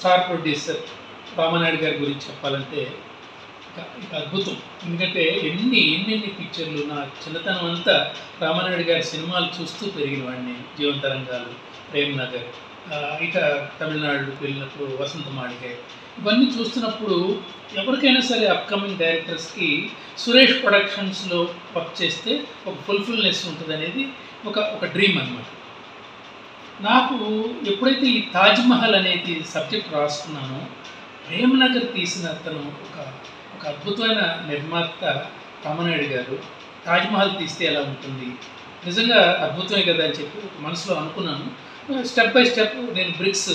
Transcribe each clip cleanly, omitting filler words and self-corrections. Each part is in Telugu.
స్టార్ ప్రొడ్యూసర్ రామానాయుడు గారి గురించి చెప్పాలంటే ఇక అద్భుతం. ఎందుకంటే ఎన్ని పిక్చర్లు, నా చిన్నతనం అంతా రామానాయుడు గారి సినిమాలు చూస్తూ పెరిగిన వాడిని. జీవన తరంగాలు, ప్రేమ్ నగర్, ఇక తమిళనాడుకి వెళ్ళినప్పుడు వసంత మాళిగే, ఇవన్నీ చూస్తున్నప్పుడు ఎవరికైనా సరే అప్కమింగ్ డైరెక్టర్స్కి సురేష్ ప్రొడక్షన్స్లో వర్క్ చేస్తే ఒక ఫుల్ఫిల్నెస్ ఉంటుంది అనేది ఒక డ్రీమ్ అన్నమాట. నాకు ఎప్పుడైతే ఈ తాజ్మహల్ అనేది సబ్జెక్ట్ రాసుకున్నానో, ప్రేమ్ నగర్ తీసిన అతను ఒక అద్భుతమైన నిర్మాత రామానాయుడు గారు, తాజ్మహల్ తీస్తే ఎలా ఉంటుంది, నిజంగా అద్భుతమే కదా అని చెప్పి మనసులో అనుకున్నాను. స్టెప్ బై స్టెప్ నేను బ్రిక్స్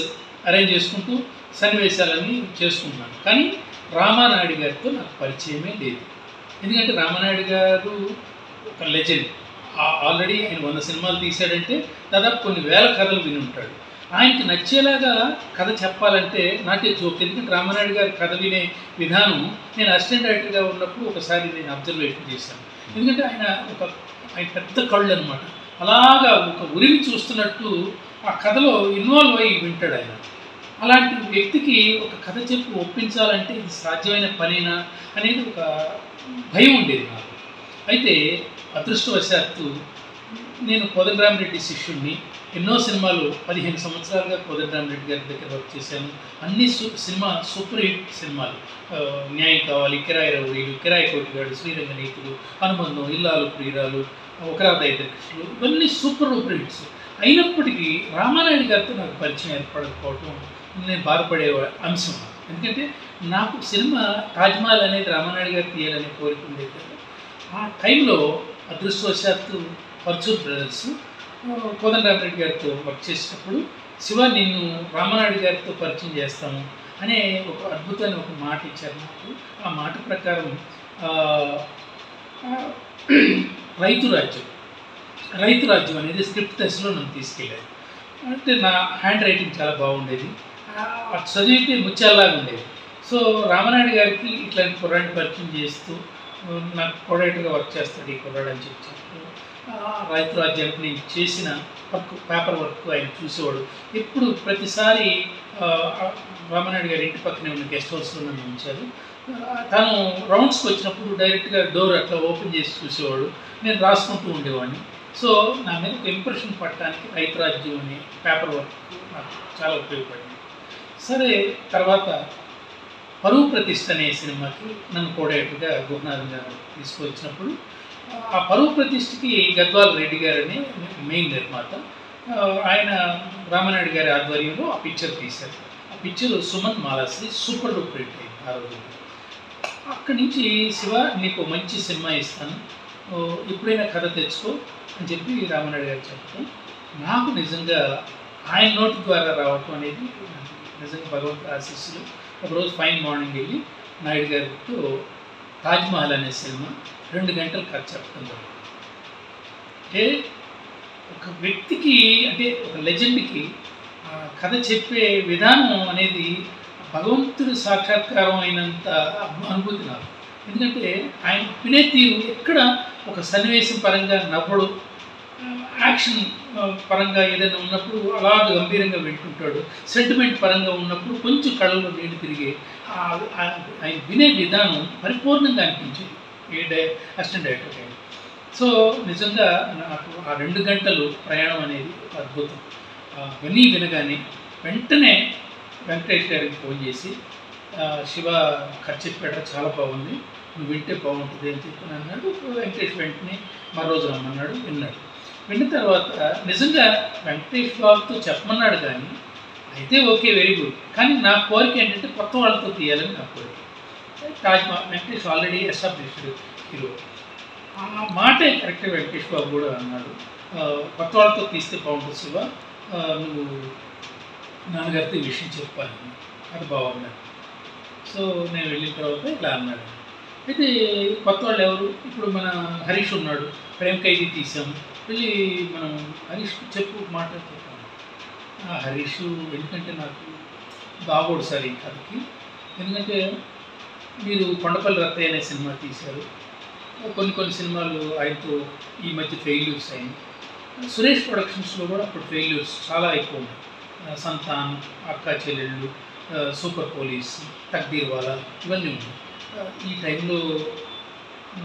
అరేంజ్ చేసుకుంటూ సన్నివేశాలన్నీ చేసుకుంటున్నాను. కానీ రామానాయుడు గారితో నాకు పరిచయమే లేదు. ఎందుకంటే రామానాయుడు గారు ఒక లెజెండ్. ఆల్రెడీ ఆయన 100 సినిమాలు తీశాడంటే దాదాపు కొన్ని వేల కథలు విని ఉంటాడు. ఆయనకి నచ్చేలాగా కథ చెప్పాలంటే నాటే జోక్. ఎందుకంటే రామానాయుడు గారి కథ వినే విధానం నేను అసిస్టెంట్ డైరెక్టర్గా ఉన్నప్పుడు ఒకసారి నేను అబ్జర్వేషన్ చేశాను. ఎందుకంటే ఆయన పెద్ద కళ్ళు అనమాట, అలాగా ఒక ఉరిమి చూస్తున్నట్టు ఆ కథలో ఇన్వాల్వ్ అయ్యి వింటాడు ఆయన. అలాంటి వ్యక్తికి ఒక కథ చెప్పి ఒప్పించాలంటే ఇది సాధ్యమైన పనేనా అనేది ఒక భయం ఉండేది నాకు. అయితే అదృష్టవశాత్తు నేను కోదండరామిరెడ్డి శిష్యుడిని. ఎన్నో సినిమాలు 15 సంవత్సరాలుగా కోదండరామిరెడ్డి గారి దగ్గర వర్క్ చేశాను. అన్ని సూపర్ హిట్ సినిమాలు, న్యాయం కావాలి, కిరాయి రౌడీలు, కిరాయి కోటిగాడు, శ్రీరంగనీతులు, అనుబంధం, ఇల్లాలు ప్రియురాలు, ఒకరాధ కృష్ణులు, ఇవన్నీ సూపర్ హిట్స్. అయినప్పటికీ రామానాయుడు గారితో నాకు పరిచయం ఏర్పడకపోవటం నేను బాధపడే అంశం. ఎందుకంటే నాకు సినిమా తాజ్మహల్ అనేది రామానాయుడు గారు తీయాలనే కోరిక ఉండేది కదా. ఆ టైంలో అదృష్టవశాత్తు పర్చూర్ బ్రదర్స్ కోదండరామిరెడ్డి గారితో వర్క్ చేసేటప్పుడు, శివ నిన్ను రామానాయుడు గారితో పరిచయం చేస్తాము అనే ఒక అద్భుతమైన ఒక మాట ఇచ్చారు నాకు. ఆ మాట ప్రకారం రైతు రాజ్యం అనేది స్క్రిప్ట్ దశలో నన్ను తీసుకెళ్ళారు. అంటే నా హ్యాండ్ రైటింగ్ చాలా బాగుండేది, అది చదివితే ముత్యాల్లాగా ఉండేది. సో రామానాయుడు గారికి ఇట్లాంటి కుర్రాడిని పరిచయం చేస్తూ నాకు కోడైటర్గా వర్క్ చేస్తాడు ఈ కుర్రాడు అని చెప్పి రైతు రాజ్యానికి నేను చేసిన పేపర్ వర్క్ ఆయన చూసేవాడు. ఎప్పుడు ప్రతిసారి రామానాయుడు గారి ఇంటి పక్కనే ఉన్న గెస్ట్ హౌస్లో నన్ను ఉంచారు. తను రౌండ్స్కి వచ్చినప్పుడు డైరెక్ట్గా డోర్ అట్లా ఓపెన్ చేసి చూసేవాడు, నేను రాసుకుంటూ ఉండేవాడిని. సో నా మీద ఒక ఇంప్రెషన్ పట్టడానికి రైతు రాజ్యం అనే పేపర్ వర్క్ నాకు చాలా ఉపయోగపడింది. సరే, తర్వాత పరువు ప్రతిష్ఠ అనే సినిమాకి నన్ను కోడైటర్గా గురునాథన్ గారు తీసుకొచ్చినప్పుడు, ఆ పరువు ప్రతిష్ఠకి గద్వాల్ రెడ్డి గారని మెయిన్ నిర్మాత, ఆయన రామానాయుడు గారి ఆధ్వర్యంలో ఆ పిక్చర్ తీశారు. ఆ picture Suman Malashri super duper hit అయింది ఆ రోజు. అక్కడి నుంచి శివ నీకు మంచి సినిమా ఇస్తాను, ఎప్పుడైనా కథ తెచ్చుకో అని చెప్పి రామానాయుడు గారు చెప్పడం, నాకు నిజంగా ఆయన నోటి ద్వారా రావటం అనేది నిజంగా భగవంతుడి ఆశీస్సులు. ఒకరోజు ఫైన్ మార్నింగ్ వెళ్ళి నాయుడు గారితో తాజ్మహల్ అనే సినిమా 2 గంటలు కథ చెప్పడం జరిగింది. అంటే ఒక వ్యక్తికి, అంటే ఒక లెజెండ్కి కథ చెప్పే విధానం అనేది భగవంతుడి సాక్షాత్కారం అయినంత అనుభూతి నాకు. ఎందుకంటే ఆయన వినే తీరు ఎక్కడ ఒక సన్నివేశం పరంగా నవ్వడు, యాక్షన్ పరంగా ఏదైనా ఉన్నప్పుడు అలా గంభీరంగా వింటుంటాడు, సెంటిమెంట్ పరంగా ఉన్నప్పుడు కొంచెం కళ్ళలో నీళ్ళు తిరిగే ఆయన వినే విధానం పరిపూర్ణంగా అనిపించేది అసిస్టెంట్ డైరెక్టర్ గారు. సో నిజంగా నాకు ఆ 2 గంటలు ప్రయాణం అనేది ఒక అద్భుతం. వినగానే వెంటనే వెంకటేష్ గారికి ఫోన్ చేసి, శివ కథ చెప్పాడు, చాలా బాగుంది, నువ్వు వింటే బాగుంటుంది అని చెప్పి అన్నాడు. వెంకటేష్ వెంటనే మరో రోజు రమ్మన్నాడు, విన్నాడు. విన్న తర్వాత నిజంగా వెంకటేష్ బాబుతో చెప్పమన్నాడు, కానీ అయితే ఓకే వెరీ గుడ్, కానీ నా కోరిక ఏంటంటే కొత్త వాళ్ళతో తీయాలని నా కోరిక. Taj Mahal Venkatesh already established hero, ఆ మాటే కరెక్ట్గా వెంకటేష్ బాబు కూడా అన్నాడు, కొత్త వాళ్ళతో తీస్తే బాగుంటుంది శివ, నువ్వు నాన్నగారితో ఈ విషయం చెప్పాలి, అది బాగున్నాడు. సో నేను వెళ్ళిన తర్వాత ఇలా అన్నాడు. అయితే కొత్త వాళ్ళు ఎవరు, ఇప్పుడు మన హరీష్ ఉన్నాడు, ప్రేమ్ ఖైదీ తీసాము, వెళ్ళి మనం హరీష్ చెప్పు మాట చెప్పాను. హరీష్ ఎందుకంటే నాకు బాగోడు సార్ ఈ కథకి, ఎందుకంటే మీరు కొండపల్లి రత్తయ్య అనే సినిమా తీశారు, కొన్ని సినిమాలు ఆయనతో ఈ మధ్య ఫెయిల్యూర్స్ అయింది. సురేష్ ప్రొడక్షన్స్లో కూడా అప్పుడు ఫెయిల్యూర్స్ చాలా ఎక్కువ ఉన్నాయి. సంతాన్, అక్కా చెల్లెళ్ళు, సూపర్ పోలీస్, తక్దీర్ వాలా ఇవన్నీ ఉన్నాయి. ఈ టైంలో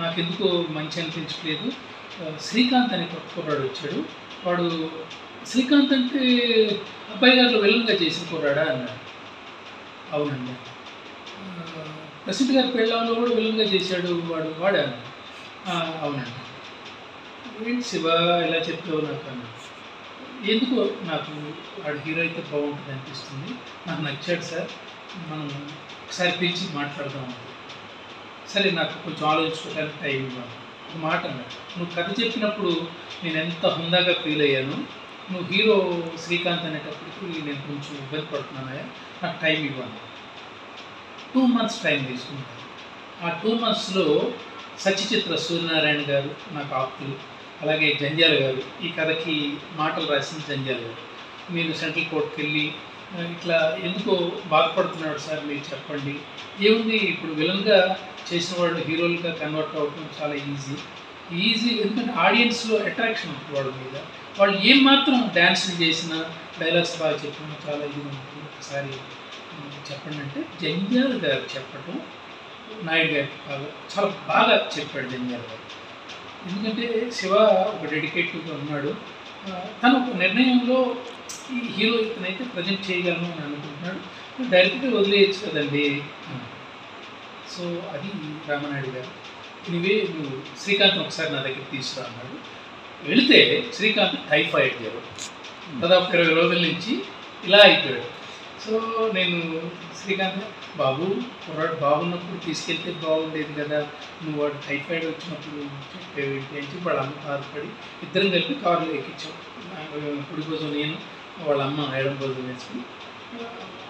నాకెందుకో మంచి అనిపించలేదు. శ్రీకాంత్ అనే కొత్త కుర్రాడు వచ్చాడు. వాడు శ్రీకాంత్ అంటే అబ్బాయి గారిలో విలన్గా చేసిన కుర్రాడా అన్నాడు. అవునండి. ప్రెసిడెంట్ గారి పెళ్ళంలో కూడా విలన్గా చేశాడు వాడా అన్నాడు. అవునండి. ఏంటి శివ ఇలా చెప్పావు నాకు అన్నాడు. ఎందుకో నాకు వాడు హీరో అయితే బాగుంటుంది అనిపిస్తుంది, నాకు నచ్చాడు సార్, మనం ఒకసారి పిలిచి మాట్లాడదాం. సరే నాకు కొంచెం ఆలోచించుకోవడానికి టైం ఇవ్వాలి. ఒక మాట అన్నాడు, నువ్వు కథ చెప్పినప్పుడు నేను ఎంత హుందాగా ఫీల్ అయ్యాను, నువ్వు హీరో శ్రీకాంత్ అనేటప్పటికి నేను కొంచెం ఇబ్బంది పడుతున్నానయ్యా, నాకు టైం ఇవ్వాలి. 2 months టైం తీసుకుంటాను. ఆ 2 monthsలో సత్యచిత్ర సూర్యనారాయణ గారు నాకు ఆప్తులు, అలాగే జంధ్యాల గారు, ఈ కథకి మాటలు రాసింది జంధ్యాల గారు. నేను సెంట్రల్ కోర్టుకి వెళ్ళి ఇట్లా ఎందుకో బాధపడుతున్నాడు సార్ మీరు చెప్పండి. ఏముంది, ఇప్పుడు విలన్గా చేసిన వాళ్ళు హీరోలుగా కన్వర్ట్ అవ్వడం చాలా ఈజీ. ఎందుకంటే ఆడియన్స్లో అట్రాక్షన్ ఉంటుంది వాళ్ళ మీద. వాళ్ళు ఏం మాత్రం డ్యాన్సులు చేసినా డైలాగ్స్ బాగా చెప్పినా చాలా ఇది ఉంటుంది. ఒకసారి చెప్పండి అంటే జంధ్యాల గారు చెప్పటం, నాయుడు గారికి చాలా బాగా చెప్పాడు జంధ్యాల గారు. ఎందుకంటే శివ ఒక డెడికేటివ్గా ఉన్నాడు. తను ఒక నిర్ణయంలో ఈ హీరో ఇతనైతే ప్రజెంట్ చేయగలను అని అనుకుంటున్నాడు, డైరెక్ట్గా వదిలేయచ్చు కదండి. సో అది రామనాయుడు గారు. ఎనివే నువ్వు శ్రీకాంత్ ఒకసారి నా దగ్గర తీసుకురా అన్నాడు. వెళితే శ్రీకాంత్ టైఫాయిడ్ గారు దాదాపు 20 రోజుల నుంచి ఇలా అయిపోయాడు. సో నేను శ్రీకాంత్, బాబు కుర్రాడు బాగున్నప్పుడు తీసుకెళ్తే బాగుండేది కదా, నువ్వు వాడు టైఫాయిడ్ వచ్చినప్పుడు చెప్పేవేంటి అని చెప్పి వాళ్ళ అమ్మ బాధపడి ఇద్దరం కలిపి కారులో ఎక్కించాం. కుడి కోసం నేను, వాళ్ళ అమ్మ ఎడం కోసం వేసుకుని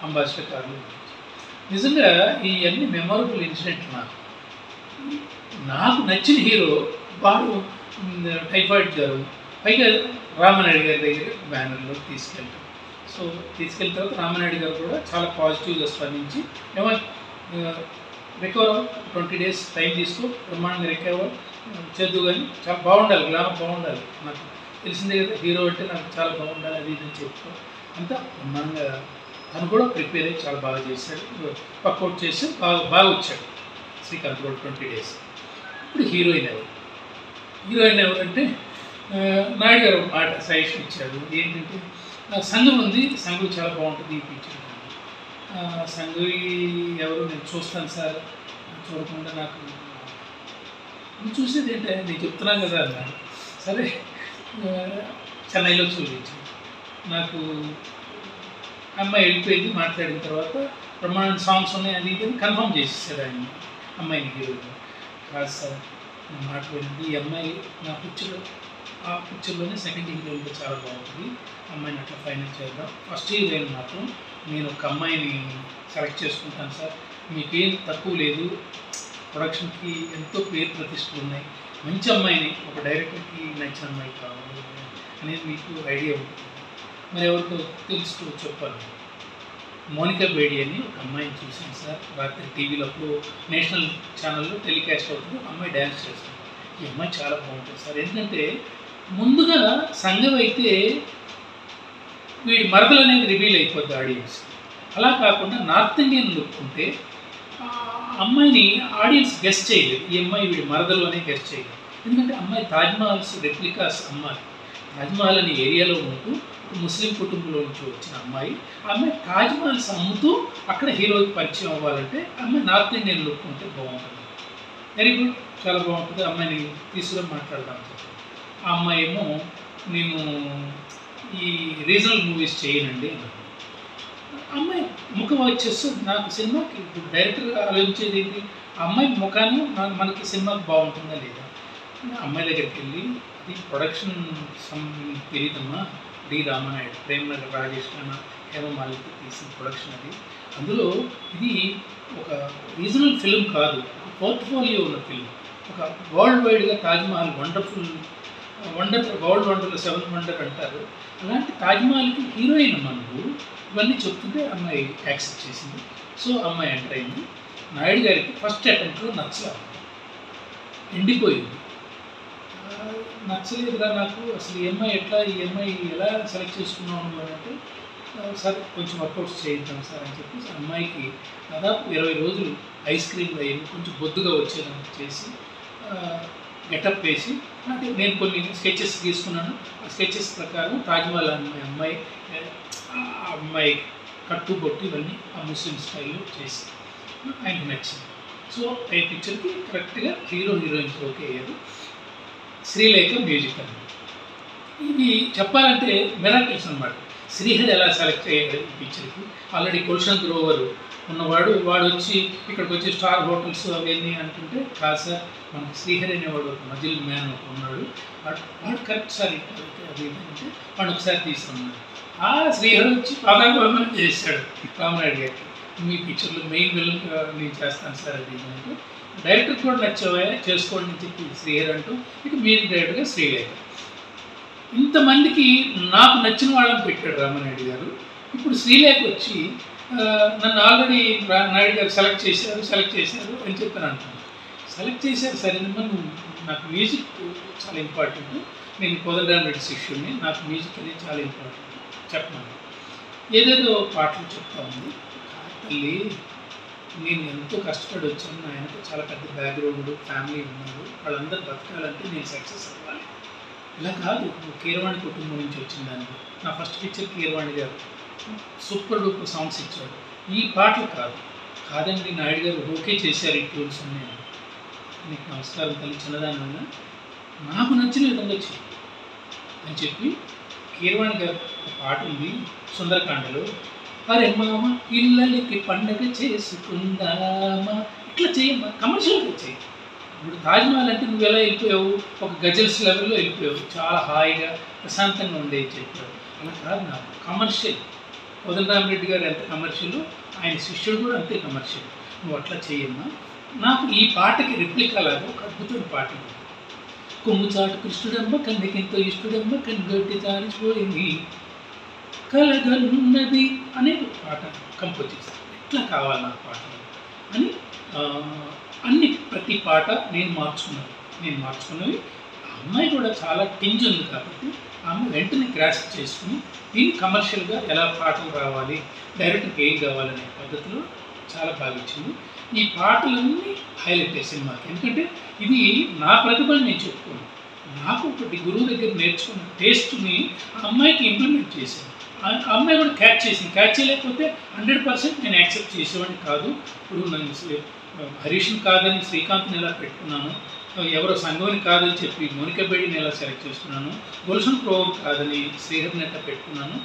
అంబాసిడర్ కారులో ఎక్కించాం. నిజంగా ఇవన్నీ మెమొరబుల్ ఇన్సిడెంట్. నాకు నచ్చిన హీరో వాడు టైఫాయిడ్ గారు, పైగా రామనాయుడు గారి దగ్గర బ్యానర్లో తీసుకెళ్తాం. సో తీసుకెళ్ళిన తర్వాత రామనాయుడు గారు కూడా చాలా పాజిటివ్గా స్పందించి ఏమో రికవర్ 20 days టైం తీసుకో, బ్రహ్మాండంగా రికవర్ చేద్దు, కానీ చాలా బాగుండాలి, గ్లామర్ బాగుండాలి, నాకు తెలిసిందే కదా హీరో అంటే నాకు చాలా బాగుండాలి అది ఇది అని చెప్తూ అంతా బ్రహ్మాండంగా తను కూడా ప్రిపేర్ అయ్యి చాలా బాగా చేశాడు, వర్కౌట్ చేసి బాగా వచ్చాడు శ్రీకాంత్ కూడా 20 days. ఇప్పుడు హీరోయిన్ ఎవరంటే నాయుడు గారు మాట సజెషన్ ఇచ్చారు. ఏంటంటే సంఘం ఉంది, సంఘం చాలా బాగుంటుంది ఈ పిక్చర్. సంఘం ఎవరు నేను చూస్తాను సార్, చూడకుండా నాకు నువ్వు చూసేది ఏంటంటే నేను చెప్తున్నాను కదా అన్నాను. సరే చెన్నైలో చూపించాను. నాకు అమ్మాయి వెళ్ళిపోయింది. మాట్లాడిన తర్వాత బ్రహ్మాండ సాంగ్స్ ఉన్నాయి అది ఇది కన్ఫర్మ్ చేసేసాడు ఆయన అమ్మాయిని హీరోగా. కాదు సార్ నా మాట వెళ్ళింది, ఈ అమ్మాయి నా ఆ పిక్చర్లోనే సెకండ్ హీరోయిన్గా చాలా బాగుంటుంది, అమ్మాయిని అట్లా ఫైనల్ చేద్దాం. ఫస్ట్ హీరోయిన్ మాత్రం నేను ఒక అమ్మాయిని సెలెక్ట్ చేసుకుంటాను సార్, మీకేం తక్కువ లేదు, ప్రొడక్షన్కి ఎంతో పేరు ప్రతిష్టలు ఉన్నాయి, మంచి అమ్మాయిని ఒక డైరెక్టర్కి నచ్చిన అమ్మాయి కావాలి అనేది మీకు ఐడియా ఉంటుంది, మరి ఎవరితో తెలుసుకో చెప్పాలి. మోనికా బేడి అని ఒక అమ్మాయిని చూసాను సార్, రాత్రి టీవీలో నేషనల్ ఛానల్లో టెలికాస్ట్ అవుతుంది, అమ్మాయి డ్యాన్స్ చేస్తుంది, ఈ అమ్మాయి చాలా బాగుంటుంది సార్. ఎందుకంటే ముందుగా సంఘం అయితే వీడి మరదలు అనేది రివీల్ అయిపోద్ది ఆడియన్స్, అలా కాకుండా నార్త్ ఇండియన్ లుక్ ఉంటే అమ్మాయిని ఆడియన్స్ గెస్ట్ చేయలేదు, ఈ అమ్మాయి వీడి మరదలు అనే గెస్ట్ చేయలేదు. ఎందుకంటే అమ్మాయి తాజ్మహల్స్ రెప్లికాస్ అమ్మాయి, తాజ్మహల్ అనే ఏరియాలో ఉంటూ ముస్లిం కుటుంబంలో నుంచి వచ్చిన అమ్మాయి, ఆ అమ్మాయి తాజ్మహల్స్ అమ్ముతూ అక్కడ హీరోకి పరిచయం అవ్వాలంటే అమ్మాయి నార్త్ ఇండియన్ లుక్ ఉంటే బాగుంటుంది. వెరీ గుడ్, చాలా బాగుంటుంది, అమ్మాయిని తీసుకుని మాట్లాడదాం. ఆ అమ్మాయి ఏమో నేను ఈ రీజనల్ మూవీస్ చేయనండి, అమ్మాయి ముఖం వచ్చేస్తూ నాకు సినిమాకి ఇప్పుడు డైరెక్టర్ ఆలోచించేది ఏంటి, ఆ అమ్మాయి ముఖాన్ని మనకి సినిమాకి బాగుంటుందా లేదా. అమ్మాయి దగ్గరికి వెళ్ళి ఇది ప్రొడక్షన్ తెలియదమ్మా, డి రామనాయుడు, ప్రేమనగర్ రాజేష్ ఖన్నా, హేమమాలికి తీసిన ప్రొడక్షన్ అది, అందులో ఇది ఒక రీజనల్ ఫిల్మ్ కాదు, పోర్ట్ఫోలియో ఉన్న ఫిల్మ్, ఒక వరల్డ్ వైడ్గా తాజ్మహల్ వరల్డ్ వండర్లో 7th wonder అంటారు, అలాంటి తాజ్మహల్కి హీరోయిన్ మనకు ఇవన్నీ చెప్తుంటే అమ్మాయి యాక్సెప్ట్ చేసింది. సో అమ్మాయి ఎంటర్ అయింది. నాయుడు గారికి ఫస్ట్ అటెంప్ట్లో ఎండిపోయింది, నచ్చలేదురా నాకు అసలు ఈ అమ్మాయి ఎలా సెలెక్ట్ చేసుకున్నాను అని అంటే సార్ కొంచెం వర్కౌట్స్ చేయిద్దాం సార్ అని చెప్పి అమ్మాయికి దాదాపు 20 రోజులు ఐస్ క్రీమ్ వేయి కొంచెం బొద్దుగా వచ్చేదానికి చేసి గెటప్ వేసి అంటే నేను కొన్ని స్కెచెస్ తీసుకున్నాను. ఆ స్కెచెస్ ప్రకారం తాజ్మహల్ అమ్మాయి అమ్మాయి కట్టు బొట్టు ఇవన్నీ ఆ ముస్లిం స్టైల్లో చేసి ఆయనకు నచ్చింది. సో ఈ పిక్చర్కి కరెక్ట్గా హీరో హీరోయిన్స్ ఓకే అయ్యారు. శ్రీలేఖ మ్యూజిక్ అన్నమాట. ఇది చెప్పాలంటే మిరాకిల్స్ అనమాట. శ్రీహరి ఎలా సెలెక్ట్ అయ్యాడు ఈ పిక్చర్కి? ఆల్రెడీ గుల్షన్ గ్రోవర్ ఉన్నవాడు వాడు వచ్చి ఇక్కడికి వచ్చి స్టార్ హోటల్స్ అవన్నీ అంటుంటే కాదు సార్, మనకి శ్రీహరి అనేవాడు ఒక మజిల్ మ్యాన్ ఒక ఉన్నాడు, వాడు కరెక్ట్ సార్ అది ఏంటంటే వాడు ఒకసారి తీసుకున్నాడు. ఆ శ్రీహరి వచ్చి పాదాభివందనం చేశాడు రామనాయుడు గారికి. మీ పిక్చర్లో మెయిన్ విలన్ నేను చేస్తాను సార్ అది అంటే డైరెక్టర్ కూడా నచ్చావా చేసుకోండి అని చెప్పి శ్రీహరి అంటూ ఇక మ్యూజిక్ డైరెక్టర్గా శ్రీలేఖ. ఇంతమందికి నాకు నచ్చిన వాళ్ళని పెట్టాడు రామనాయుడు గారు. ఇప్పుడు శ్రీలేఖ వచ్చి నన్ను ఆల్రెడీ నాయుడు గారు సెలెక్ట్ చేశారు అని చెప్పాను అంటున్నాను. సెలెక్ట్ చేశారు సరేనమ్మా, నువ్వు నాకు మ్యూజిక్ చాలా ఇంపార్టెంట్, నేను కోదండరామిరెడ్డి శిష్యుడిని, నాకు మ్యూజిక్ అనేది చాలా ఇంపార్టెంట్ చెప్పమని ఏదేదో పాటలు చెప్తా ఉంది. తల్లి నేను ఎంతో కష్టపడి వచ్చాను, నా వెనక చాలా పెద్ద బ్యాక్గ్రౌండ్ ఫ్యామిలీ ఉన్నారు, వాళ్ళందరూ బతకాలంటే నేను సక్సెస్ అవ్వాలి. ఇలా కాదు, నువ్వు కీరవాణి కుటుంబం నుంచి వచ్చిందాన్ని. నా ఫస్ట్ పిక్చర్ కీరవాణి గారు సూపర్ డూపర్ సాంగ్స్ ఇచ్చాడు. ఈ పాటలు కాదండి నాయుడు గారు ఓకే చేశారు ఈ ట్యూన్స్ అన్నీ. నీకు నమస్కారం తల్లి, చిన్నదానివల్ల నాకు నచ్చిన విధంగా చెయ్యి అని చెప్పి కీరవాణి గారు ఒక పాట ఉంది సుందరకాండలో, అరే మామ పిల్లలకి పండగ చేసుకుందామా, ఇట్లా చేయమ్మా, కమర్షియల్గా చెయ్యి. ఇప్పుడు తాజ్మహల్ అంటే నువ్వు ఎలా వెళ్ళిపోయావు, ఒక గజల్స్ లెవెల్లో వెళ్ళిపోయావు, చాలా హాయిగా ప్రశాంతంగా ఉండేది చెప్పావు. అలా కాదు, నాకు కమర్షియల్. కోదండరామిరెడ్డి గారు ఎంత కమర్షియల్, ఆయన శిష్యుడు కూడా అంతే కమర్షియల్. నువ్వు అట్లా చేయమ్మా. నాకు ఈ పాటకి రిప్లికా లాగా ఒక అద్భుతమైన పాట ఉంది. కొమ్ముచాటు కృష్ణుడమ్మ కన్నెకెంతో ఇష్టడమ్మ కన్నుగట్టి జారిపోయింది కలగనున్నది అనే పాట కంపోజ్ చేశాను. ఎట్లా కావాలి నాకు పాటలు అని అన్ని ప్రతి పాట నేను మార్చుకున్నవి. ఆ అమ్మాయి కూడా చాలా టింజ్ ఉంది కాబట్టి ఆమె వెంటనే గ్రాస్ప్ చేసుకుని దీన్ని కమర్షియల్గా ఎలా పాటలు రావాలి, డైరెక్టర్కి ఏం కావాలనే పద్ధతిలో చాలా బాగా ఇచ్చింది. ఈ పాటలన్నీ హైలైట్ అయ్యాయి సినిమాకి. ఎందుకంటే ఇది నా ప్రతిభని నేను చెప్పుకోను, నాకు ఒకటి గురువు దగ్గర నేర్చుకున్న టేస్ట్ని ఆ అమ్మాయికి ఇంప్లిమెంట్ చేశాను. ఆ అమ్మాయి కూడా క్యాచ్ చేసింది. క్యాచ్ చేయలేకపోతే 100% నేను యాక్సెప్ట్ చేసేవాడిని కాదు. ఇప్పుడు నేను హరీష్ని కాదని శ్రీకాంత్ని ఎలా పెట్టుకున్నాను, ఎవరో సంఘవని కాదని చెప్పి మోనికా బేడిని ఎలా సెలెక్ట్ చేసుకున్నాను, గుల్షన్ గ్రోవర్ కాదని శ్రీహరిని ఎట్లా పెట్టుకున్నాను.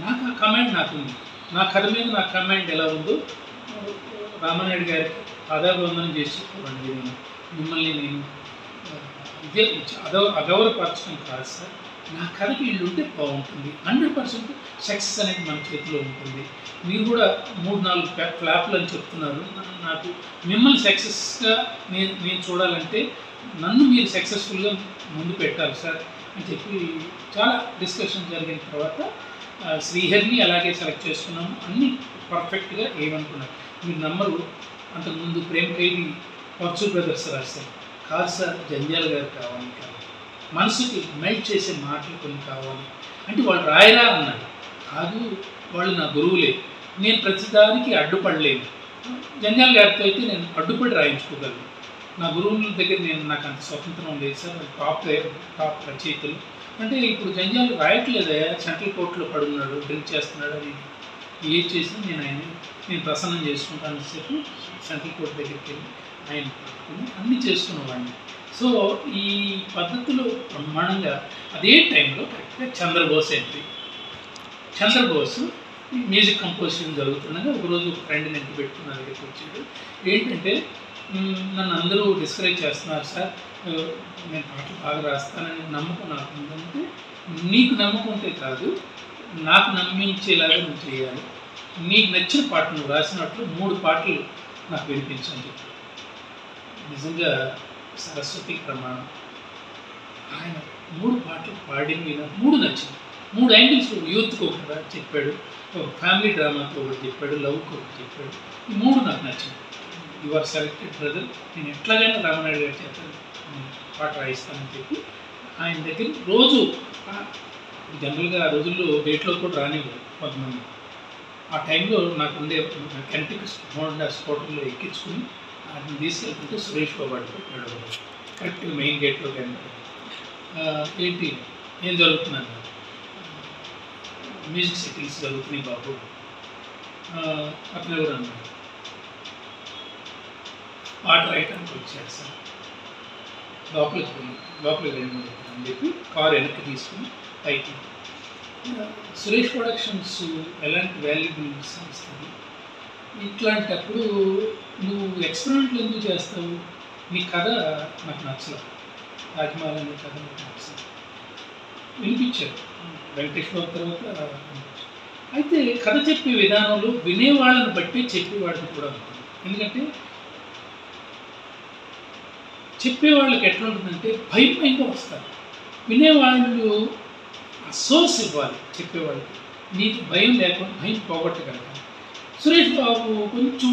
నాకు ఆ కమాండ్ నాకుంది. నా కథ మీద నా కమాండ్ ఎలా ఉందో రామనాయుడు గారికి పాదాభివందనం చేసి చెప్పండి, మిమ్మల్ని నేను ఇదే అగౌరవపరచడం కాదు సార్, నా కథకి వీళ్ళు ఉంటే బాగుంటుంది, 100% సక్సెస్ అనేది మన చేతిలో ఉంటుంది. మీరు కూడా 3-4 ఫ్లాప్లు అని చెప్తున్నారు, నాకు మిమ్మల్ని సక్సెస్గా నేను చూడాలంటే నన్ను మీరు సక్సెస్ఫుల్గా ముందు పెట్టాలి సార్ అని చెప్పి చాలా డిస్కషన్ జరిగిన తర్వాత శ్రీహరిని అలాగే సెలెక్ట్ చేసుకున్నాము. అన్నీ పర్ఫెక్ట్గా ఏమనుకున్నారు మీరు నమ్మరు. అంతకుముందు ప్రేమ్ ఖైదీ పర్చు బ్రదర్స్ రాశారు, కాదు సార్ జంజాల్ గారు కావాలి, మనసుకి మెల్ట్ చేసే మాటలు కొన్ని కావాలి అంటే వాళ్ళు రాయరా అన్నాడు. కాదు, వాళ్ళు నా గురువులే, నేను ప్రతిదానికి అడ్డుపడలేను. జంజాల్ గారితో అయితే నేను అడ్డుపడి రాయించుకోగలను. నా గురువుల దగ్గర నాకు అంత స్వతంత్రం లేదు సార్, టాప్ రచయితలు అంటే ఇప్పుడు జంజాల్ రాయట్లేదా, సెంట్రల్ కోర్టులో పడున్నాడు, డ్రింక్ చేస్తున్నాడు, అది ఏది చేసినా నేను ప్రసన్నం చేసుకుంటానని చెప్పి సెంట్రల్ కోర్టు దగ్గరికి వెళ్ళి ఆయన పట్టుకుని అన్నీ చేసుకునేవాడిని. సో ఈ పద్ధతిలో బ్రహ్మాండంగా అదే టైంలో కరెక్ట్గా Chandrabose entry. Chandrabose music composition జరుగుతుండగా ఒకరోజు ఒక ఫ్రెండ్ని ఎంత పెట్టుకున్న దగ్గరికి వచ్చాడు. ఏంటంటే నన్ను అందరూ డిస్కరేజ్ చేస్తున్నారు సార్, నేను పాటలు బాగా రాస్తానని నమ్మకం నాకు ఉందంటే, నీకు నమ్మకం ఉంటే కాదు, నాకు నమ్మించేలాగా నువ్వు చేయాలి. నీకు నచ్చిన పాట నువ్వు రాసినట్లు 3 పాటలు నాకు వినిపించని చెప్పి నిజంగా సరస్వతి ప్రమాణం. ఆయన 3 పాటలు పాడి నాకు 3 నచ్చింది. 3 యాంగిల్స్, యూత్కి ఒకటి చెప్పాడు, ఫ్యామిలీ డ్రామాతో ఒకటి చెప్పాడు, లవ్కి ఒకటి చెప్పాడు. ఈ 3 నాకు నచ్చింది. యు ఆర్ సెలెక్టెడ్ బ్రదర్, నేను ఎట్లాగైనా రామనాయుడు గారి చేత పాట రాయిస్తానని చెప్పి ఆయన దగ్గర రోజు జనరల్గా ఆ రోజుల్లో డేట్లో కూడా రానివ్వరు కొంతమంది, ఆ టైంలో నాకు ఉండే కెంటిక్ హోండా స్కూటర్లో ఎక్కించుకుని అతను తీసుకెళ్తుంటే సురేష్ బాబు అడుగుతున్నాడు కరెక్ట్గా మెయిన్ గేట్లో ఏంటి ఏం జరుగుతున్నాను, మ్యూజిక్ సెట్టింగ్స్ జరుగుతున్నాయి బాబు. అతను ఎవరు అన్నాడు, పాట రాయటానికి వచ్చారు సార్, లోపలికి రండి అని చెప్పి కారు వెనక్కి తీసుకుని పైకి. సురేష్ ప్రొడక్షన్స్ ఎలాంటి వాల్యుబుల్ సంస్థ, ఇట్లాంటప్పుడు నువ్వు ఎక్స్పెరిమెంట్లు ఎందుకు చేస్తావు, నీ కథ నాకు నచ్చలేదు, తాజ్మహల్ అనే కథ నాకు నచ్చలేదు వినిపించారు వెంకటేష్ బాబు తర్వాత. అయితే కథ చెప్పే విధానంలో వినేవాళ్ళని బట్టి చెప్పేవాడిని కూడా ఉంటుంది. ఎందుకంటే చెప్పేవాళ్ళకి ఎట్లా ఉంటుందంటే భయంగా వస్తారు, వినేవాళ్ళు ఆ సోర్స్ ఇవ్వాలి చెప్పేవాళ్ళకి, నీకు భయం లేకుండా భయం పోగొట్టగలగాలి. సురేష్ బాబు కొంచెం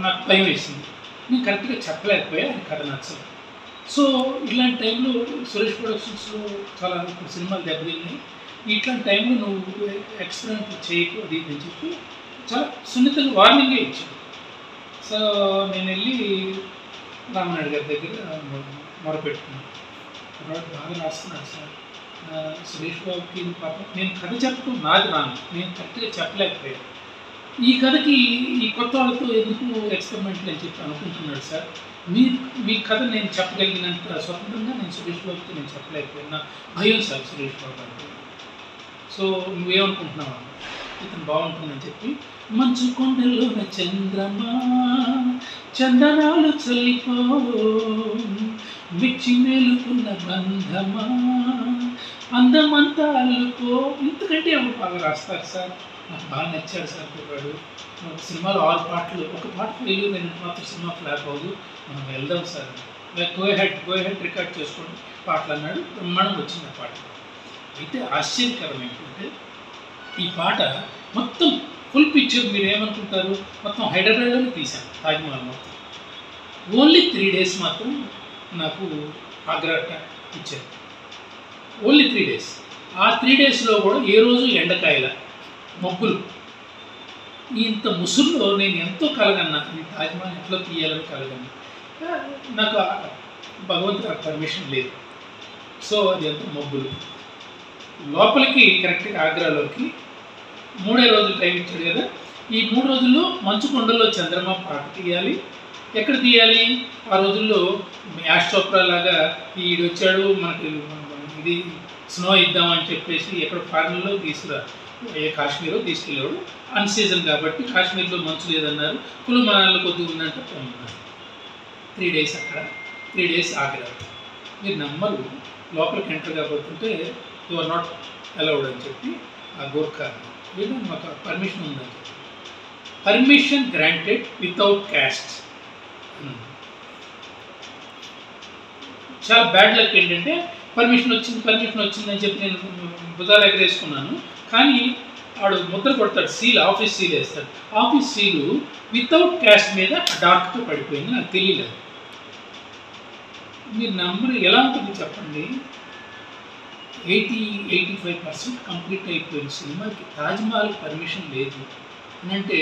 నాకు భయం వేసింది, నేను కరెక్ట్గా చెప్పలేకపోయా, అది కథ నచ్చలేదు. సో ఇట్లాంటి టైంలో సురేష్ ప్రొడక్షన్స్లో చాలా సినిమాలు దెబ్బతిన్నాయి, ఇట్లాంటి టైంలో నువ్వు ఎక్స్పెరిమెంట్ చేయకు అది అని చెప్పి చాలా సున్నితంగా వార్నింగే ఇచ్చాడు. సో నేను వెళ్ళి రామనాయుడు గారి దగ్గర మొరపెట్టుకున్నాను, బాగా రాస్తున్నాను సార్, సురేష్ బాబుకి పాపం నేను కథ చెప్పడం నాది రాను, నేను కరెక్ట్గా చెప్పలేకపోయాను, ఈ కథకి ఈ కొత్త వాళ్ళతో ఎందుకు ఎక్స్పెరిమెంట్లు అని చెప్పి అనుకుంటున్నాడు సార్, మీ కథ నేను చెప్పగలిగినంత స్వతంత్రంగా నేను సురేష్ బాబుకి నేను చెప్పలేకపోయినా భయం సార్ సురేష్ బాబు అంటే. సో నువ్వేమనుకుంటున్నావా, ఇతను బాగుంటుందని చెప్పి, మంచు కొండల్లోన చంద్రమా చందనాలు చల్లిపో మిచ్చి మేలుకున్న బంధమా అందమంతా అల్లుకో, ఇంతకంటే ఎవరు బాగా రాస్తారు సార్, నాకు బాగా నచ్చాడు సార్ కుర్రాడు. సినిమాలో 6 పాటలు, ఒక పాట ఫెయిల్యూర్ అయినట్టు మాత్రం సినిమా ఫ్లాప్ అవ్వదు, మనం వెళ్దాం సార్, గో హెడ్ రికార్డ్ చేసుకోండి పాటలు అన్నాడు. బ్రహ్మాండం వచ్చింది ఆ పాట. అయితే ఆశ్చర్యకరం ఏంటంటే ఈ పాట మొత్తం ఫుల్ పిక్చర్ మీరు ఏమనుకుంటారు, మొత్తం హైదరాబాద్లోనే తీశాను తాజ్మహల్ మొత్తం. ఓన్లీ 3 days మాత్రం నాకు ఆగ్రా ఇచ్చారు, ఓన్లీ 3 days. ఆ 3 daysలో కూడా ఏ రోజు ఎండకాయల మబ్బులు, ఇంత ముసుల్లో నేను ఎంతో కలగన్నా ఈ తాజ్మహల్ ఎట్లా తీయాలని కలగన్నా, నాకు భగవంతుడు పర్మిషన్ లేదు. సో అది ఎంత మబ్బులు, లోపలికి కరెక్ట్గా ఆగ్రాలోకి 3 రోజులు టైం ఇచ్చాడు కదా, ఈ 3 రోజుల్లో మంచు కొండల్లో చంద్రమా పాట తీయాలి. ఎక్కడ తీయాలి, ఆ రోజుల్లో యాష్ చోప్రా లాగా ఈడు వచ్చాడు మనకి ఇది స్నో ఇద్దామని చెప్పేసి ఎక్కడ ఫారిన్లో ఏ కాశ్మీరో తీసుకెళ్ళాడు, అన్ సీజన్ కాబట్టి కాశ్మీర్లో మంచు లేదన్నారు, కులుమనాల్లో కొద్దిగా ఉందంటే పొమ్మన్నారు. 3 days అక్కడ, 3 days ఆగ్రా. మీరు నమ్మరు, లోపలికి ఎంటర్ కాబోతుంటే యు ఆర్ నాట్ అలౌడ్ అని చెప్పి ఆ గోర్ఖా వీళ్ళు మాకు పర్మిషన్ ఉందని చెప్పి, పర్మిషన్ గ్రాంటెడ్ వితౌట్ క్యాస్ట్. చాలా బ్యాడ్ లక్ ఏంటంటే పర్మిషన్ వచ్చిందని చెప్పి నేను భుజాలు ఎగరేసుకున్నాను, కానీ వాడు ముద్ర కొడతాడు, ఆఫీస్ సీల్ వేస్తాడు, ఆఫీస్ సీలు వితౌట్ క్యాస్ట్ మీద డార్క్తో పడిపోయింది, నాకు తెలియలేదు. మీరు నంబర్ ఎలా ఉంటుంది చెప్పండి, 80-85% కంప్లీట్ అయిపోయిన సినిమాకి తాజ్మహల్ పర్మిషన్ లేదు అని అంటే,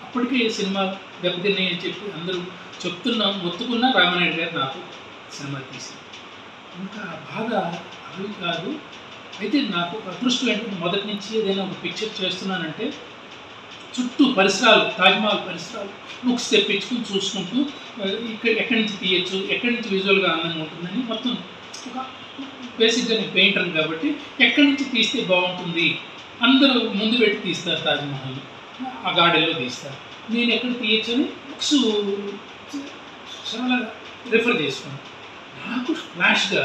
అప్పటికే సినిమా దెబ్బతిన్నాయి అని చెప్పి అందరూ మొత్తుకున్నా రామనాయుడు గారు నాతో సినిమా తీశారు. ఇంకా బాధ అవి కాదు. అయితే నాకు అదృష్టం ఏంటంటే మొదటి నుంచి ఏదైనా ఒక పిక్చర్ చేస్తున్నానంటే చుట్టూ పరిసరాలు, తాజ్మహల్ పరిసరాలు బుక్స్ తెప్పించుకుని చూసుకుంటూ ఎక్కడి నుంచి తీయచ్చు, ఎక్కడి నుంచి విజువల్గా అందంగా ఉంటుందని మొత్తం ఒక బేసిక్గా నేను పెయింటర్ని కాబట్టి ఎక్కడి నుంచి తీస్తే బాగుంటుంది అందరూ ముందు పెట్టి తీస్తారు, తాజ్మహల్ ఆ గార్డెన్లో తీస్తారు, నేను ఎక్కడ తీయచ్చు అని బుక్స్ చాలా రిఫర్ చేసుకున్నాను. నాకు ఫ్లాష్గా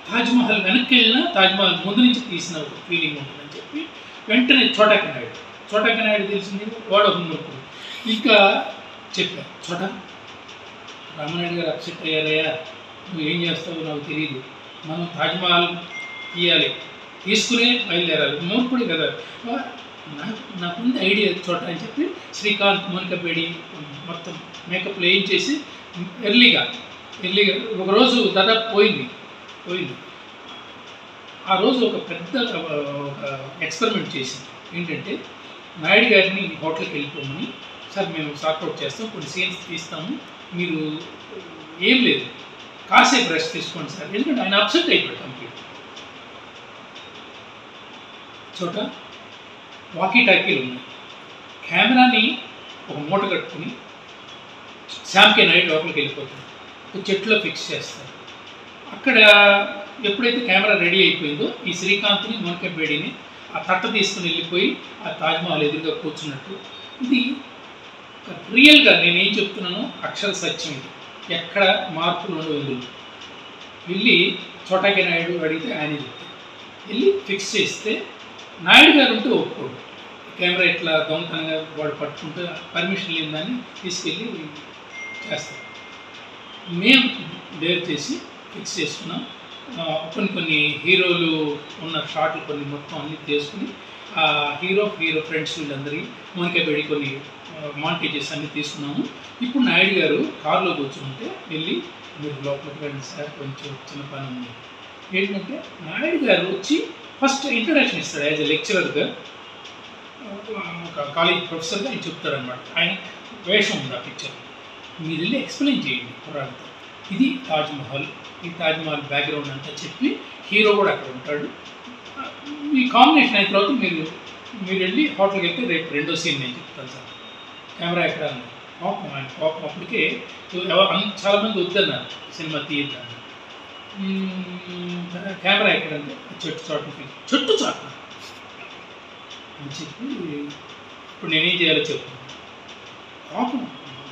తాజ్మహల్ వెనక్కి వెళ్ళినా తాజ్మహల్ ముందు నుంచి తీసిన ఒక ఫీలింగ్ ఉంటుందని చెప్పి వెంటనే చోటా నాయుడు తెలిసింది, వాడు ఒక మురుకుడు. ఇంకా చెప్పా, రామనాయుడు గారు అప్సెట్ అయ్యారయ్యా, నువ్వు ఏం చేస్తావో నాకు తెలియదు, మనం తాజ్మహల్ తీయాలి, తీసుకునే బయలుదేరాలి, మూర్ఖుడు కదా, నాకుంది ఐడియా చోట అని చెప్పి శ్రీకాంత్ మోనికపేడి మొత్తం మేకప్లో ఏం చేసి ఎర్లీగా ఒకరోజు దాదాపు పోయింది. ఆ రోజు ఒక పెద్ద ఒక ఎక్స్పెరిమెంట్ చేసింది. ఏంటంటే నాయుడు గారిని హోటల్కి వెళ్ళిపోమని, సార్ మేము సార్ట్అవుట్ చేస్తాం, కొన్ని సీన్స్ తీస్తాము, మీరు ఏం లేదు కాసేపు రెస్ట్ తీసుకోండి సార్. ఎందుకంటే ఆయన అప్సెట్ అయిపోయాడు కంప్లీట్. చోట వాకీ టాకీలు ఉన్నాయి. కెమెరాని ఒక మూట కట్టుకుని శ్యామ్కే నాయుడు లోపలికి వెళ్ళిపోతాడు, ఒక చెట్లో ఫిక్స్ చేస్తారు. అక్కడ ఎప్పుడైతే కెమెరా రెడీ అయిపోయిందో ఈ శ్రీకాంత్ని మోనికా బేడీని ఆ తట్ట తీసుకుని వెళ్ళిపోయి ఆ తాజ్మహల్ ఎదురుగా కూర్చున్నట్టు, ఇది రియల్గా నేనేం చెప్తున్నానో అక్షర సత్యం. ఇది ఎక్కడ మార్పులు ఉండవు. ఇందులో వెళ్ళి చోటాకే నాయుడు అడిగితే ఆయన చెప్తారు, వెళ్ళి ఫిక్స్ చేస్తే నాయుడు గారు ఉంటే ఒప్పుకోడు. కెమెరా ఇట్లా దొంగతనంగా వాడు పట్టుకుంటూ పర్మిషన్ లేదని తీసుకెళ్ళి చేస్తారు. మేము డేర్ చేసి ఫిక్స్ చేసుకున్నాం. కొన్ని హీరోలు ఉన్న షాట్లు కొన్ని మొత్తం అన్నీ తీసుకుని హీరో ఫ్రెండ్స్ వీళ్ళందరికీ మోనికా బేడీ కొన్ని మాంటేజెస్ అన్నీ తీసుకున్నాము. ఇప్పుడు నాయుడు గారు కారులో కూర్చుంటే వెళ్ళి మీరు లోపలికి రండి సార్, కొంచెం చిన్న పని ఉంది. ఏంటంటే నాయుడు గారు వచ్చి ఫస్ట్ ఇంట్రడక్షన్ ఇస్తాడు. యాజ్ ఎ లెక్చరర్గా, ఒక కాలేజ్ ప్రొఫెసర్గా ఆయన చెప్తాడనమాట. ఆయన వేషం ఉంది ఆ పిక్చర్. మీరు వెళ్ళి ఎక్స్ప్లెయిన్ చేయండి కుర్రాడితో, ఇది తాజ్మహల్, ఈ తాజ్మహల్ బ్యాక్గ్రౌండ్ అంతా చెప్పి హీరో కూడా అక్కడ ఉంటాడు. ఈ కాంబినేషన్ అయిన తర్వాత మీరు వెళ్ళి హోటల్కి వెళ్తే రేపు రెండో సీన్ నేను చెప్తాను సార్. కెమెరా ఎక్కడ కోపం, ఆయన కోపం అప్పటికే చాలామంది వద్దన్నారు సినిమా తీయద్దాన్ని. కెమెరా ఎక్కడంటే చెట్టు చాటు అని చెప్పి ఇప్పుడు నేనేం చేయాలో చెప్తాను. కోపం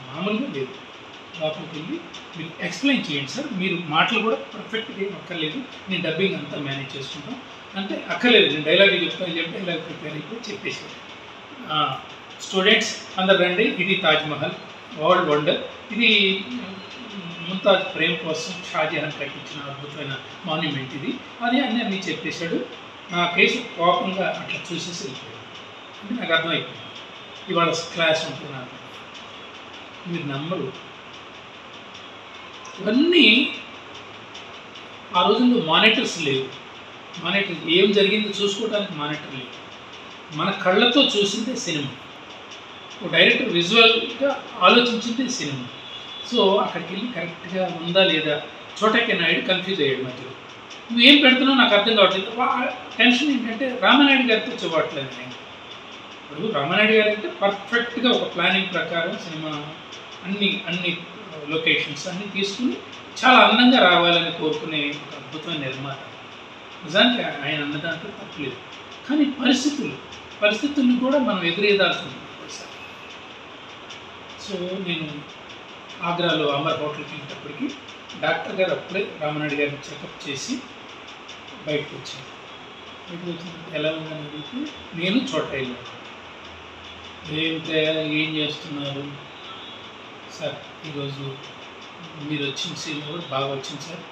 మామూలుగా లేదు. లోపలికి వెళ్ళి మీరు ఎక్స్ప్లెయిన్ చేయండి సార్, మీరు మాటలు కూడా పర్ఫెక్ట్గా ఏం అక్కర్లేదు, నేను డబ్బింగ్ అంతా మేనేజ్ చేసుకుంటాం అంటే అక్కర్లేదు, నేను డైలాగ్ చెప్తాను చెప్పి డైలాగ్ ప్రిపేర్ అయిపోయి చెప్పేసి, స్టూడెంట్స్ అందరు రండి, ఇది తాజ్మహల్ వరల్డ్ వండర్, ఇది ముంతాజ్ ప్రేమ్ కోసం షాజహాన్ కట్టించిన అద్భుతమైన మాన్యుమెంట్ ఇది అని అన్నీ చెప్పేశాడు. నా కేసు కోపంగా అట్లా చూసేసి వెళ్ళిపోయాడు. అంటే నాకు అర్థమైపోయింది ఇవాళ క్లాస్ ఉంటుంది నాకు. మీరు నమ్మరు, ఇవన్నీ ఆ రోజుల్లో మానిటర్స్ లేవు. మానిటర్ ఏం జరిగిందో చూసుకోవడానికి మానిటర్ లేవు. మన కళ్ళతో చూసిందే సినిమా, ఒక డైరెక్టర్ విజువల్గా ఆలోచించిందే సినిమా. సో అక్కడికి వెళ్ళి కరెక్ట్గా ఉందా లేదా, చోటాకే నాయుడు కన్ఫ్యూజ్ అయ్యాడు మధ్యలో. నువ్వేం పెడుతున్నావు నాకు అర్థం కావట్లేదు. టెన్షన్ ఏంటంటే రామానాయుడు గారితో చూడట్లేదు నేను. ఇప్పుడు రామానాయుడు గారు అంటే పర్ఫెక్ట్గా ఒక ప్లానింగ్ ప్రకారం సినిమా అన్ని లొకేషన్స్ అన్నీ తీసుకుని చాలా అందంగా రావాలని కోరుకునే ఒక అద్భుతమైన నిర్మాత. నిజానికి ఆయన అన్నదాంట్లో తప్పులేదు. కానీ పరిస్థితుల్ని కూడా మనం ఎదురేదాల్సి ఉంటుంది. సో నేను ఆగ్రాలో అమర్ హోటల్కి వెళ్ళేటప్పటికి డాక్టర్ గారు అప్పుడే రామానాయుడు గారిని చెకప్ చేసి బయటకు వచ్చిన ఎలా ఉందని అడిగితే నేను చోటైలో ఏం చేస్తున్నారు సార్, ఈరోజు మీరు వచ్చిన సీన్ కూడా బాగా వచ్చింది సార్,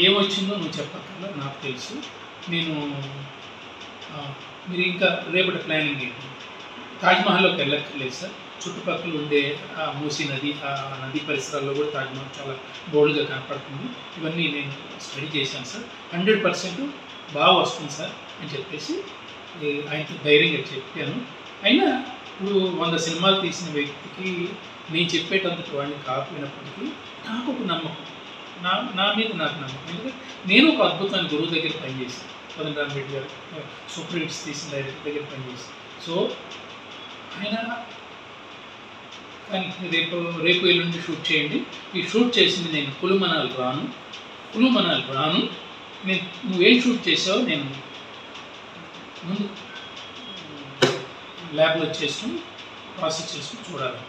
ఏమొచ్చిందో నువ్వు చెప్పక్కర్లా నాకు తెలుసు, నేను మీరు ఇంకా రేపటి ప్లానింగ్ ఏంటి, తాజ్మహల్లోకి వెళ్ళక్కర్లేదు సార్, చుట్టుపక్కల ఉండే ఆ మూసీ నది, ఆ నది పరిసరాల్లో కూడా తాజ్మహల్ చాలా బోల్డ్గా కనపడుతుంది, ఇవన్నీ నేను స్టడీ చేశాను సార్, 100% బాగా వస్తుంది సార్ అని చెప్పేసి ఆయనతో ధైర్యంగా చెప్పాను. అయినా ఇప్పుడు 100 సినిమాలు తీసిన వ్యక్తికి నేను చెప్పేటందుకు వాడిని కాకపోయినప్పటికీ నాకు ఒక నమ్మకం, నా మీద నాకు నమ్మకం. ఎందుకంటే నేను ఒక అద్భుతమైన గురువు దగ్గర పనిచేశాను, కోదండరామ్ రెడ్డి గారు సూపర్ హిట్స్ తీసిన డైరెక్టర్ దగ్గర పనిచేశాను. సో ఆయన కానీ రేపు ఎల్లుండి షూట్ చేయండి, ఈ షూట్ చేసింది నేను కులుమనాలు రాను, నేను నువ్వేం షూట్ చేసావో నేను ముందు ల్యాబ్లో చేసుకుని ప్రాసెస్ చేసుకుని చూడాలి.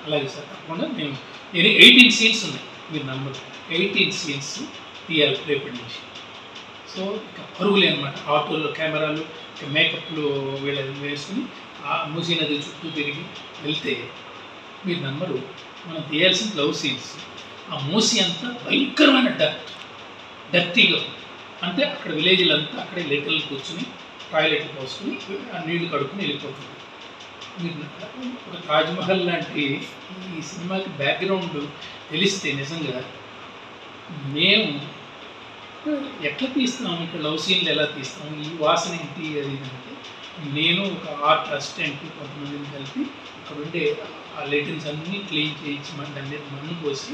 అలాగే సార్ తప్పకుండా మేము 18 సీన్స్ ఉన్నాయి, మీరు నమ్మరు, 18 సీన్స్ తీయాలి రేపటి నుంచి. సో ఇక పరుగులే అనమాట, ఆటోల్లో కెమెరాలు, ఇక మేకప్లు వీళ్ళని వేసుకుని ఆ మూసీ నది చుట్టూ తిరిగి వెళ్తే మీరు నమ్మరు, మనం తీయాల్సిన లవ్ సీన్స్. ఆ మూసీ అంతా భయంకరమైన డర్టీగా, అంటే అక్కడ విలేజ్లంతా అక్కడే లేటర్లు కూర్చుని టాయిలెట్ పోసుకుని ఆ నీళ్లు కడుక్కుని వెళ్ళిపోతుంది. మీరు ఒక తాజ్మహల్ లాంటి ఈ సినిమాకి బ్యాక్గ్రౌండ్ తెలిస్తే నిజంగా మేము ఎట్లా తీస్తాము, ఇక్కడ లవ్ సీన్లు ఎలా తీస్తాము, ఈ వాసన ఏంటి అది అంటే నేను ఒక ఆర్ట్ అసిస్టెంట్ కొంతమందిని కలిపి అక్కడ ఉండే ఆ లెటిన్స్ అన్నీ క్లీన్ చేయించి దాని మీద మన్ను పోసి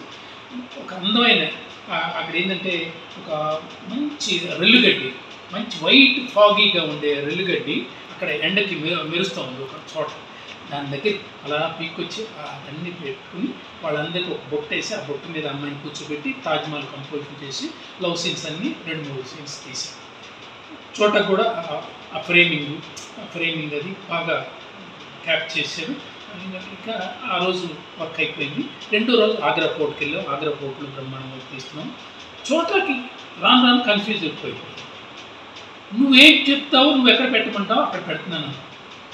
ఒక అందమైన అక్కడ ఏంటంటే ఒక మంచి రెల్లుగడ్డి, మంచి వైట్ ఫాగీగా ఉండే రెల్లుగడ్డి అక్కడ ఎండకి మెరుస్తూ ఉంది ఒక చోట. దాని దగ్గర అలా పీక్కొచ్చి అన్నీ పెట్టుకుని వాళ్ళందరికీ ఒక బొట్టు వేసి ఆ బొట్టు మీద అమ్మాయిని కూర్చోబెట్టి తాజ్మహల్ కంపోజిషన్ చేసి లవ్ సీన్స్ అన్నీ 2-3 సీన్స్ తీసి చోట కూడా ఆ ఫ్రేమింగ్ అది బాగా క్యాప్ చేశారు. ఇంకా ఆ రోజు వర్క్ అయిపోయింది. రెండో రోజు ఆగ్రా ఫోర్ట్కి వెళ్ళాం. ఆగ్రా ఫోర్ట్లో బ్రహ్మాండంగా తీస్తున్నాం. చోటకి రాను కన్ఫ్యూజ్ అయిపోయింది. నువ్వేం చెప్తావు, నువ్వు ఎక్కడ పెట్టమంటావు అక్కడ పెడుతున్నాను,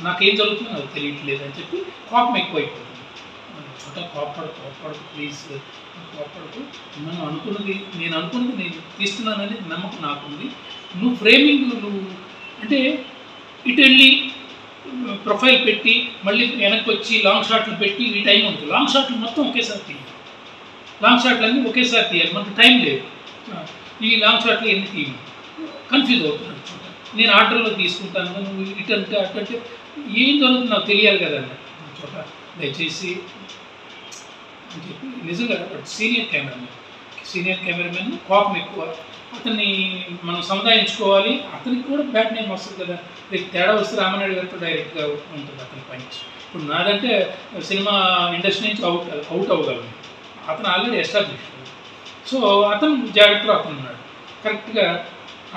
నాకేం జరుగుతుందో నాకు తెలియట్లేదు అని చెప్పి కోపం ఎక్కువైపోతుంది. చోట కోపడకు ప్లీజ్, కోపడకు. నేను అనుకున్నది నేను తీస్తున్నానని నమ్మకం నాకుంది. నువ్వు ఫ్రేమింగ్ నువ్వు అంటే ఇటు వెళ్ళి ప్రొఫైల్ పెట్టి మళ్ళీ వెనక్కి వచ్చి లాంగ్ షాట్లు పెట్టి ఈ టైం ఉంటుంది. లాంగ్ షాట్లు మొత్తం ఒకేసారి తీయాలి, లాంగ్ షాట్లు అన్నీ ఒకేసారి తీయాలి, మనకు టైం లేదు. ఈ లాంగ్ షాట్లు ఎన్ని తీయాలి, కన్ఫ్యూజ్ అవుతున్నాను. నేను ఆర్డర్లో తీసుకుంటాను, నువ్వు ఇటు అంటే అటు అంటే ఏం జరుగుతుంది నాకు తెలియాలి కదా అన్న చోట. దయచేసి అని చెప్పి నిజంగా సీనియర్ కెమెరామెన్ కోపం ఎక్కువ. అతన్ని మనం సముదాయించుకోవాలి. అతనికి కూడా బ్యాడ్ నేమ్ వస్తుంది కదా, రేపు తేడా వస్తే రామానాయుడు గారితో డైరెక్ట్గా ఉంటుంది అతని పంచ్. ఇప్పుడు నాదంటే సినిమా ఇండస్ట్రీ నుంచి అవుట్ అవ్వగలను, అతను ఆల్రెడీ ఎస్టాబ్లిష్. సో అతను జాగ్రత్తలో అతను ఉన్నాడు. కరెక్ట్గా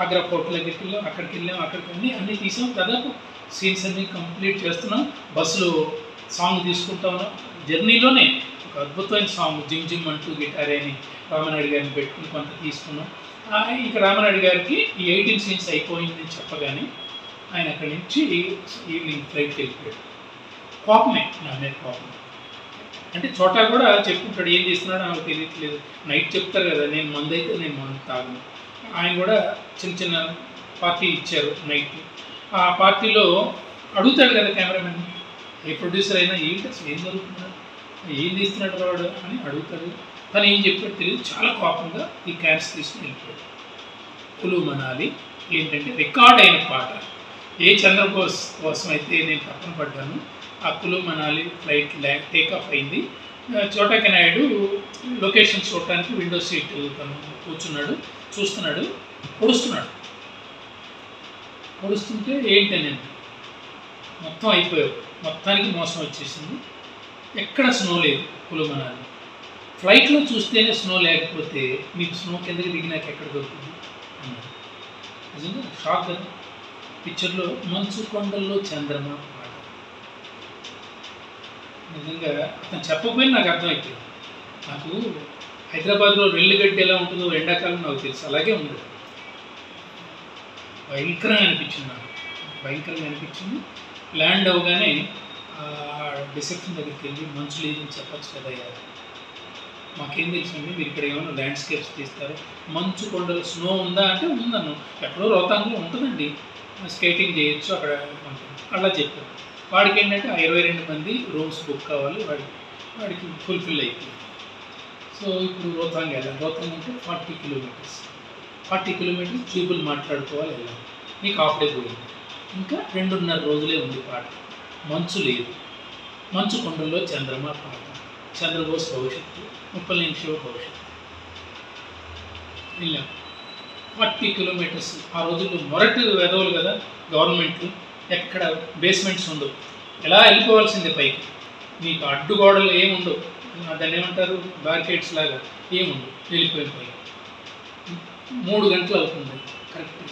ఆగ్రా ఫోర్ట్ దగ్గరికి వెళ్ళాం, అక్కడికి అన్నీ తీసాం. దాదాపు సీన్స్ అన్నీ కంప్లీట్ చేస్తున్నాం. బస్సులో సాంగ్ తీసుకుంటా ఉన్నాం. జర్నీలోనే ఒక అద్భుతమైన సాంగ్ జిమ్ జిమ్ అంటూ గిటారే అని రామానాయుడు గారిని పెట్టుకుని కొంత తీసుకున్నాం. ఇక రామానాయుడు గారికి ఈ 18 సీన్స్ అయిపోయిందని చెప్పగానే ఆయన అక్కడి నుంచి ఈవినింగ్ ఫ్లైట్కి వెళ్ళిపోయాడు. కోపమే నా మీద కోపం. అంటే చోటా కూడా చెప్పుకుంటాడు ఏం చేస్తున్నాడో నాకు తెలియట్లేదు. నైట్ చెప్తారు కదా, నేను మందు అయితే నేను మందు తాగను. ఆయన కూడా చిన్న పార్టీ ఇచ్చారు నైట్. ఆ పార్టీలో అడుగుతాడు కదా కెమెరామెన్, ఏ ప్రొడ్యూసర్ అయినా ఏంటి అసలు ఏం జరుగుతున్నాడు, ఏం తీస్తున్నాడు వాడు అని అడుగుతాడు. తను ఏం చెప్పాడు తెలియదు. చాలా కోపంగా ఈ క్యాన్స్ తీసుకుని వెళ్ళిపోయాడు. కులు మనాలి ఏంటంటే రికార్డ్ అయిన పాట. ఏ చంద్రబోస్ కోసం అయితే నేను తప్పన పడ్డాను, ఆ కులు మనాలి ఫ్లైట్ టేకాఫ్ అయింది. చోటాకి నాయుడు లొకేషన్ చూడటానికి విండో సీట్ తను కూర్చున్నాడు, చూస్తున్నాడు, పొడుస్తుంటే ఏంటని మొత్తం అయిపోయావు, మొత్తానికి మోసం వచ్చేసింది. ఎక్కడ స్నో లేదు కులు మనాలి. ఫ్లైట్లో చూస్తేనే స్నో లేకపోతే మీకు స్నో కిందకి దిగినాక ఎక్కడ దొరుకుతుంది అన్నారు. నిజంగా షాక్ కదా. పిక్చర్లో మంచు కొండల్లో చంద్రమ పాట. నిజంగా అతను చెప్పకపోయినా నాకు అర్థమైపోయింది. నాకు హైదరాబాద్లో రెల్లుగడ్డి ఎలా ఉంటుందో ఎండాకాలం నాకు తెలుసు, అలాగే ఉంది. భయంకరంగా అనిపించింది. ల్యాండ్ అవగానే రిసెప్షన్ దగ్గరికి వెళ్ళి మంచు లేదని చెప్పచ్చు కదయ్యా, మాకేం తెలుసండి మీరు ఇక్కడ ఏమైనా ల్యాండ్స్కేప్స్ తీస్తారు, మంచు కొండలు స్నో ఉందా అంటే ఉందన్ను, ఎక్కడో రోహతాంగ్లో ఉంటుందండి, స్కేటింగ్ చేయొచ్చు అక్కడ ఉంటుంది అలా చెప్పారు. వాడికి ఏంటంటే ఆ 22 మంది రూమ్స్ బుక్ కావాలి, వాడికి ఫుల్ఫిల్ అయిపోయింది. సో ఇప్పుడు రోహతాంగ్ వెళ్ళాలి. రోహతాంగ్ అంటే 40 కిలోమీటర్స్ ట్యూబులు మాట్లాడుకోవాలి వెళ్ళాలి. నీకు హాఫ్ డే పోయింది. ఇంకా 2.5 రోజులే ఉంది పాట. మంచు లేదు, మంచు కొండల్లో చంద్రమ పాట, చంద్రబోస్ భవిష్యత్తు, 30 నిమిషాల భవిష్యత్తు. వెళ్ళాం 40 కిలోమీటర్స్. ఆ రోజుల్లో మొరటి వెదవులు కదా గవర్నమెంట్లు, ఎక్కడ బేస్మెంట్స్ ఉండవు, ఎలా వెళ్ళిపోవాల్సిందే పైకి. మీకు అడ్డుగోడలు ఏముండవు, దాన్ని ఏమంటారు బ్యారికేడ్స్ లాగా ఏముండవు, వెళ్ళిపోయిన పైకి 3 గంటలు అవుతుంది కరెక్ట్.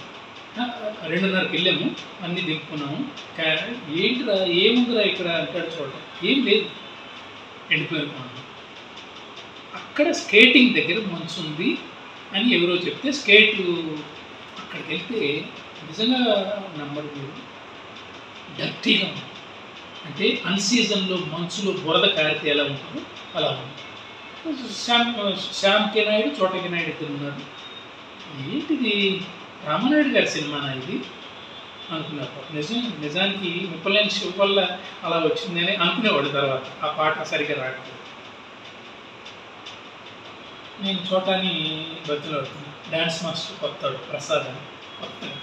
2:30కి వెళ్ళాము, అన్నీ దింపుకున్నాము. ఏంటిరా ఏముందిరా ఇక్కడ అంటాడు చోట, ఏం లేదు, ఎండిపోయిన. అక్కడ స్కేటింగ్ దగ్గర మంచు ఉంది అని ఎవరో చెప్తే స్కేట్లు అక్కడికి వెళ్తే నిజంగా నమ్మరు మీరు, డర్టీగా ఉంది. అంటే అన్సీజన్లో మంచులో బురద కారితే ఎలా ఉంటుందో అలా ఉంది. శ్యామ్ కే నాయుడు, చోటకి నాయుడు ఇద్దరు ఉన్నారు. ఏంటిది రామానాయుడు గారి సినిమానా ఇది అనుకున్నారు. నిజానికి ముప్పలేని శివ వల్ల అలా వచ్చిందని అనుకునేవాడు. తర్వాత ఆ పాట సరిగ్గా రాకపోతే నేను చోటాని బతులాడుతున్నాను. డ్యాన్స్ మాస్టర్ కొత్తాడు ప్రసాద్ అని,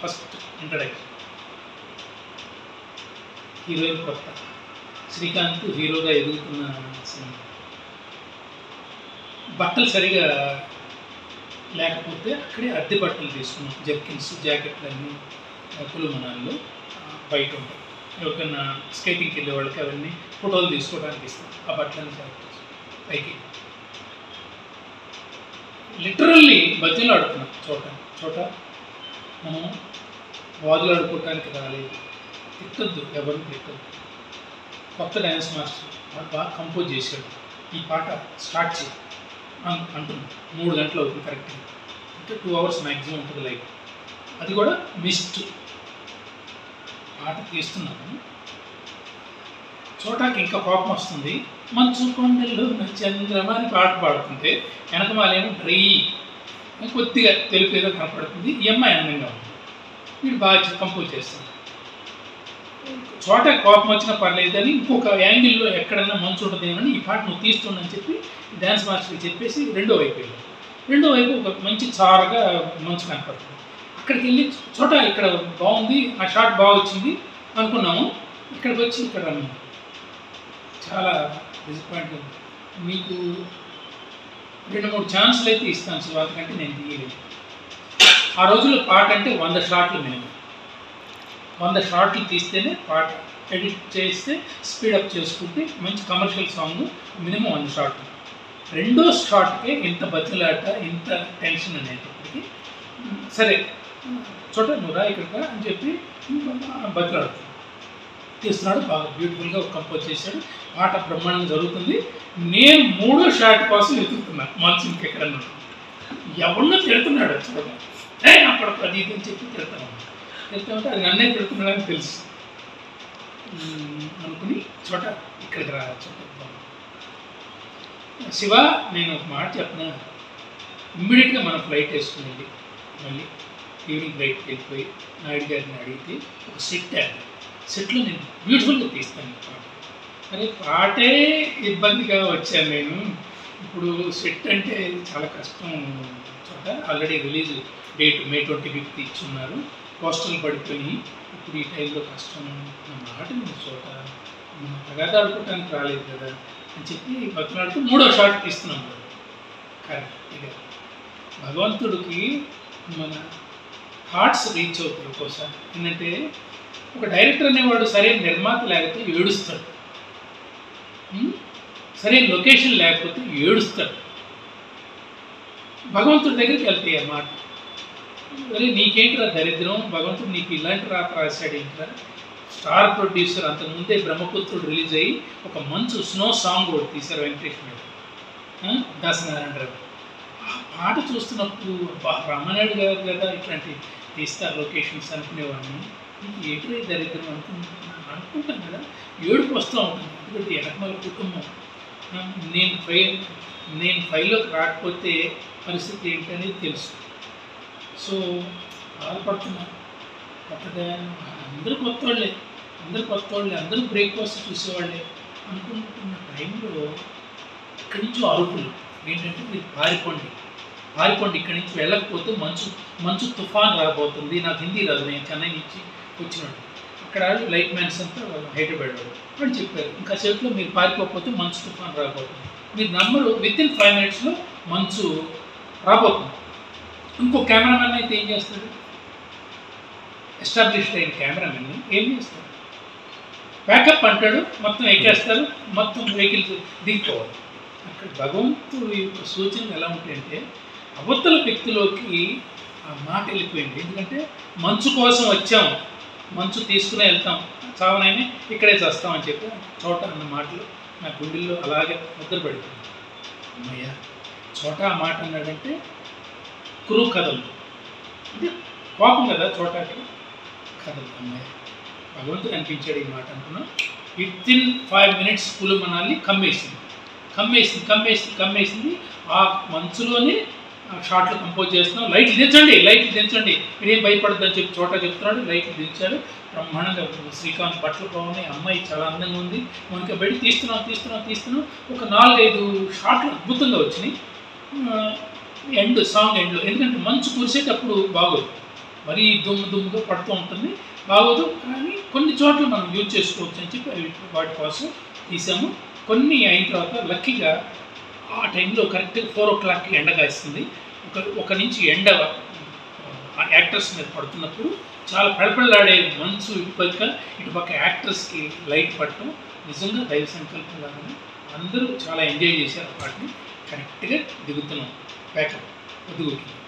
ఫస్ట్ ఇంట్రడక్షన్. హీరోయిన్ కొత్త, శ్రీకాంత్ హీరోగా ఎదుగుతున్న సినిమా. బట్టలు సరిగా లేకపోతే అక్కడే అద్దె బట్టలు తీసుకున్నాం, జర్కిన్స్ జాకెట్లు అన్నీ కులుమనాల్లో బయట ఉంటాయి. ఎవరికైనా స్కేటింగ్కి వెళ్ళే వాళ్ళకి అవన్నీ ఫోటోలు తీసుకోవడానికి ఇస్తాం. ఆ బట్టలన్నీ సెలెక్ట్ చేస్తాం. పైకి లిటరల్లీ బతిలో ఆడుతున్నాం. చోట మనం వాదులు ఆడుకోవటానికి రాలేదు. తిట్టద్దు, ఎవరిని తిట్టద్దు. కొత్త డ్యాన్స్ మాస్టర్ వాడు బాగా కంపోజ్ చేశాడు, ఈ పాట స్టార్ట్ చేయి అంటున్నాం. 3 గంటలు అవుతుంది కరెక్ట్గా. అంటే 2 hours మ్యాక్సిమం ఉంటుంది లైవ్. అది కూడా మిస్ట్. పాట తీస్తున్నాము, చోటాకి ఇంకా కోపం వస్తుంది. మంచు కొండల్లో చంద్రమ అని పాట పాడుతుంటే వెనకమాలేమో డ్రై కొద్దిగా తెలుపు ఏదో కనపడుతుంది. ఈ అమ్మాయి అందంగా ఉంది, వీడు బాగా కంపోజ్ చేస్తాడు. చోట కోపం వచ్చినా పర్లేదు అని ఇంకొక యాంగిల్లో ఎక్కడన్నా మంచు ఉంటుందేమని ఈ పాట నువ్వు తీస్తుండని చెప్పి డ్యాన్స్ మాస్టర్కి చెప్పేసి రెండో వైపు ఒక మంచి చారగా మంచు కనపడుతుంది. అక్కడికి వెళ్ళి చోట ఇక్కడ బాగుంది, ఆ షాట్ బాగా వచ్చింది అనుకున్నాము. ఇక్కడికి వచ్చి ఇక్కడ చాలా డిసప్పాయింట్. మీకు 2-3 ఛాన్సులు అయితే ఇస్తాను శివ, అంతకంటే నేను తీయలేదు. ఆ రోజుల్లో పాట అంటే 100 షాట్లు మినిమం. 100 షాట్లు తీస్తేనే పాట ఎడిట్ చేస్తే స్పీడప్ చేసుకుంటే మంచి కమర్షియల్ సాంగ్ మినిమం 100 షాట్లు. రెండో షాట్కే ఇంత బతిలాట, ఇంత టెన్షన్ అనేటప్పటికి సరే చోట నువ్వు రా ఇక్కడ అని చెప్పి బతిలాడుతున్నాడు. తీస్తున్నాడు, బాగా బ్యూటిఫుల్గా కంపోజ్ చేశాడు. పాట బ్రహ్మాండంగా జరుగుతుంది. నేను 3వ షాట్ కోసం వెతుకుతున్నాను. మనసు ఇంకెక్కడన్నా ఎవరినో తిడుతున్నాడు చోట, అప్పుడు అది ఇది అని చెప్పి తిడతాను. తిడుతుంటే అది నన్నే తిడుతున్నాడని తెలుసు అనుకుని చోట ఇక్కడికి రా చోట శివ నేను ఒక మాట చెప్పిన, ఇమ్మీడియట్గా మనం ఫ్లైట్ వేసుకునేది. మళ్ళీ ఈవినింగ్ ఫ్లైట్కి వెళ్ళిపోయి నాయుడు గారిని అడిగితే ఒక సెట్లో నేను బ్యూటిఫుల్గా తీస్తాను ఈ పాట. అరే పాటే ఇబ్బందిగా వచ్చాను నేను. ఇప్పుడు సెట్ అంటే చాలా కష్టం చోట. ఆల్రెడీ రిలీజ్ డేట్ May 25 ఇచ్చున్నారు. పోస్టర్లు పడిపోయి ఇప్పుడు ఈ టైంలో కష్టం. నా మాట నేను చోట తగాదా ఆడుకోవటానికి రాలేదు కదా అని చెప్పి బతులాడుతూ 3వ షాట్ తీస్తున్నాం కదా. కరెక్ట్గా భగవంతుడికి మన హార్ట్స్ రీచ్ అవుతాయి ఒక్కోసారి. ఏంటంటే ఒక డైరెక్టర్ అనేవాడు సరైన నిర్మాత లేకపోతే ఏడుస్తాడు, సరైన లొకేషన్ లేకపోతే ఏడుస్తాడు. భగవంతుడి దగ్గరికి వెళ్తాయి అన్నమాట. అరే నీకేంటిరా దరిద్రం, భగవంతుడు నీకు ఇలాంటి రాత రాశాడు ఏంట్రా. స్టార్ ప్రొడ్యూసర్ అంతకుముందే బ్రహ్మపుత్రుడు రిలీజ్ అయ్యి ఒక మంచు స్నో సాంగ్ ఒకటి తీశారు వెంకటేష్ మీద, దాసనారాయణరావు. ఆ పాట చూస్తున్నప్పుడు రామనాయుడు గారు కదా ఇట్లాంటి తీస్తారు లొకేషన్స్ అనుకునేవాడిని. నీకు ఏంటి దరిద్రం అనుకుంటాం కదా, ఏడుపు వస్తూ ఉంటుంది. ఎందుకంటే వెనకమల కుటుంబం, నేను ఫైల్లోకి రాకపోతే పరిస్థితి ఏంటనేది తెలుసు. సో బాధపడుతున్నాను. కొత్తగా అందరూ కొత్త వాళ్ళే, అందరూ బ్రేక్ఫాస్ట్ చూసేవాళ్ళే అనుకుంటున్న టైంలో ఇక్కడి నుంచి అరుపులు ఏంటంటే మీరు పారిపోండి ఇక్కడి నుంచి వెళ్ళకపోతే మంచు తుఫాన్ రాబోతుంది. నాకు హిందీ రాదు, నేను చెన్నై నుంచి వచ్చినట్టు. అక్కడ లైట్ మ్యాన్స్ అంతా హైదరాబాద్ వాళ్ళు చెప్పారు, ఇంకా సేపులో మీరు పారిపోకపోతే మంచు తుఫాన్ రాబోతుంది. మీరు నమ్మరు, వితిన్ 5 minutesలో మంచు రాబోతుంది. ఇంకో కెమెరామెన్ అయితే ఏం చేస్తాడు, ఎస్టాబ్లిష్డ్ అయిన కెమెరామెన్ ఏం చేస్తాడు, బ్యాకప్ అంటాడు, మొత్తం ఎక్కేస్తారు, మొత్తం వెహికల్స్ దిగిపోవాలి. అక్కడ భగవంతుడి యొక్క సూచనలు ఎలా ఉంటాయంటే అవతల వ్యక్తిలోకి ఆ మాట వెళ్ళిపోయింది. ఎందుకంటే మంచు కోసం వచ్చాం, మంచు తీసుకునే వెళ్తాం, చావనైనా ఇక్కడే చేస్తామని చెప్పి చోట అన్న మాటలు నా గుండెల్లో అలాగే ముద్రపడిపోయింది. అమ్మయ్య చోట ఆ మాట అన్నాడంటే కురు కథలు అంటే కోపం కదా చోటాకి, కథలు. అమ్మాయి భగవంతుడు అనిపించాడు ఈ మాట అనుకున్నాం. వితిన్ 5 minutes పులు మనాలి కమ్మేసింది. ఆ మంచులోనే షార్ట్లు కంపోజ్ చేస్తున్నాం. లైట్లు దించండి మీరేం భయపడద్దని చెప్పి చోట చెప్తున్నాడు. లైట్లు దించాడు బ్రహ్మాండంగా. శ్రీకాంత్ బట్టలు బాగున్నాయి, అమ్మాయి చాలా అందంగా ఉంది. మనకి బయట తీస్తున్నాం. ఒక 4-5 షాట్లు అద్భుతంగా వచ్చినాయి. సాంగ్ ఎండ్లో ఎందుకంటే మంచు కురిసేటప్పుడు బాగోదు, మరీ దుమ్ముగా పడుతూ ఉంటుంది. బాగోదు, కానీ కొన్ని చోట్ల మనం యూజ్ చేసుకోవచ్చు అని చెప్పి వాటి కోసం తీసాము. కొన్ని అయిన తర్వాత లక్కీగా ఆ టైంలో కరెక్ట్గా 4 o'clockకి ఎండ కాస్తుంది. ఒక నుంచి ఎండ యాక్టర్స్ మీద పడుతున్నప్పుడు చాలా పెడపెళ్ళాడే మంచు ఇటుపక్క యాక్టర్స్కి లైట్ పట్టడం నిజంగా దైవ సంకల్పం లాగానే అందరూ చాలా ఎంజాయ్ చేశారు. వాటిని కరెక్ట్గా దిగుతున్నాం, ప్యాకప్ దిగుతున్నాం.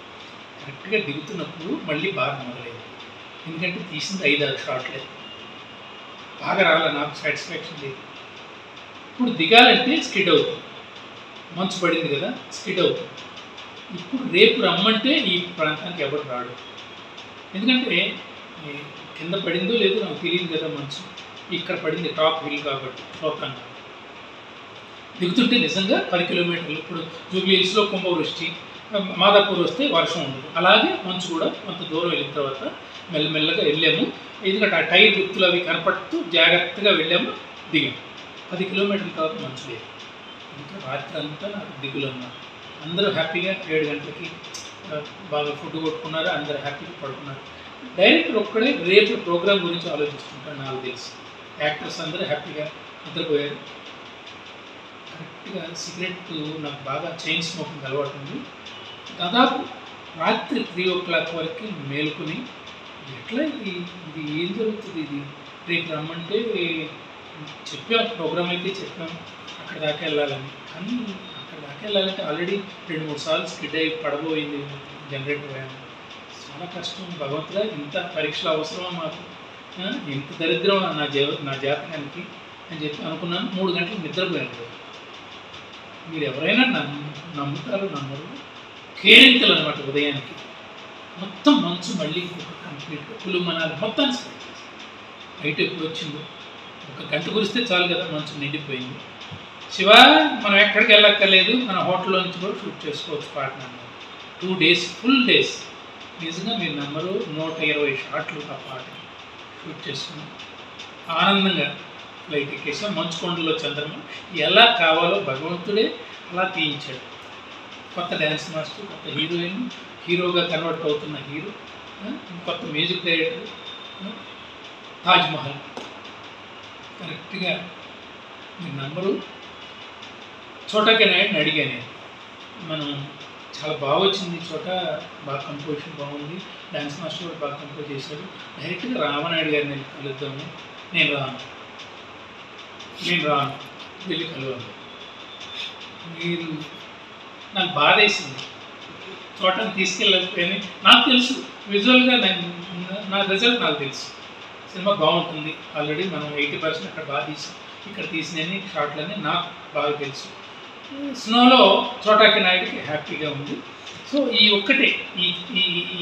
కరెక్ట్గా దిగుతున్నప్పుడు మళ్ళీ బాగా మొదలైంది. ఎందుకంటే తీసింది 5-6 షాట్లే, బాగా రాలే, నాకు సాటిస్ఫాక్షన్ లేదు. ఇప్పుడు దిగాలంటే స్కిడ్ అవుతుంది, మంచు పడింది కదా, స్కిడ్ అవుతుంది. ఇప్పుడు రేపు రమ్మంటే ఈ ప్రాంతానికి ఎవరు రాడు, ఎందుకంటే కింద పడిందో లేదో నాకు తెలియదు కదా మంచు. ఇక్కడ పడింది టాప్ హిల్ కాబట్టి లోకంగా దిగుతుంటే నిజంగా 10 కిలోమీటర్లు. ఇప్పుడు జూబ్లీ హిల్స్లో కుంభవృష్టి, మాదాపూర్ వస్తే వర్షం ఉండదు. అలాగే మంచు కూడా కొంత దూరం వెళ్ళిన తర్వాత మెల్లమెల్లగా వెళ్ళాము. ఎందుకంటే ఆ టైర్ గుర్తులు అవి కనపడుతూ జాగ్రత్తగా వెళ్ళాము, దిగాము. 10 కిలోమీటర్ల తర్వాత మంచు లేదు. ఇంకా రాత్రి అంతా నాకు దిగులు అన్నారు. అందరూ హ్యాపీగా 7 గంటలకి బాగా ఫుడ్ కొట్టుకున్నారు, అందరూ హ్యాపీగా పడుకున్నారు. డైరెక్టర్ ఒక్కడే రేపు ప్రోగ్రాం గురించి ఆలోచిస్తుంటాడు నాకు తెలిసి. యాక్టర్స్ అందరూ హ్యాపీగా నిద్రపోయారు. కరెక్ట్గా సిగరెట్ నాకు బాగా చైన్ స్మోకింగ్ అలవాటు ఉంది. దాదాపు రాత్రి 3 o'clock వరకు మేలుకొని ఎట్లా ఇది ఏం జరుగుతుంది, ఇది రేపు రమ్మంటే చెప్పాం, ప్రోగ్రామ్ అయితే చెప్పాం అక్కడ దాకా వెళ్ళాలని. కానీ అక్కడ దాకా వెళ్ళాలంటే ఆల్రెడీ 2-3 సార్లు స్కిడ్ అయ్యి పడబోయింది జనరేటర్ వ్యాన్. చాలా కష్టం. భగవంతుడా, ఇంత పరీక్షలు అవసరమా మాకు, ఇంత దరిద్రం నా జాతకానికి అని చెప్పి అనుకున్నాను. 3 గంటలకు నిద్రపోయాను. మీరు ఎవరైనా నమ్ముతారు నమ్మరు, కేరింతలు అనమాట. ఉదయానికి మొత్తం మంచు మళ్ళీ ఇంకొక కంప్లీట్గా కులుమనాలి మొత్తాన్ని స్టార్ట్ చేసి బయట ఎప్పుడు వచ్చిందో 1 గంట కురిస్తే చాలు కదా, మంచు నిండిపోయింది. శివ, మనం ఎక్కడికి వెళ్ళక్కర్లేదు, మన హోటల్లో నుంచి కూడా షూట్ చేసుకోవచ్చు పాటను. 2 days ఫుల్ డేస్. నిజంగా మీరు నమ్మరు, 120 షాట్లు ఆ పాట షూట్ చేసుకున్నాం. ఆనందంగా ఫ్లైట్ ఎక్కేసాం. మంచుకొండలో చంద్రమ ఎలా కావాలో భగవంతుడే అలా తీయించాడు. కొత్త డ్యాన్స్ మాస్టర్, కొత్త హీరోయిన్, హీరోగా కన్వర్ట్ అవుతున్న హీరో, కొత్త మ్యూజిక్ డైరెక్టర్, తాజ్మహల్. కరెక్ట్గా మీరు నంబరు చోటాకే నాయుడిని అడిగాను. మనం చాలా బాగా వచ్చింది చోట, బాగా కంపోజిషన్ బాగుంది, డ్యాన్స్ మాస్టర్ కూడా బాగా కంపోజ్ చేశాడు, డైరెక్ట్గా రామనాయుడు గారిని కలుద్దాము. నేను రాను వెళ్ళి కలవాలి. మీరు నాకు బాధ వేసింది, చోటని తీసుకెళ్ళకపోయాను. నాకు తెలుసు విజువల్గా నా రిజల్ట్ నాకు తెలుసు, సినిమా బాగుంటుంది. ఆల్రెడీ మనం 80% అక్కడ బాగా తీసాం, ఇక్కడ తీసినన్ని షాట్లన్నీ నాకు బాగా తెలుసు. స్నోలో చోటాకి నాయుడికి హ్యాపీగా ఉంది. సో ఈ ఒక్కటే,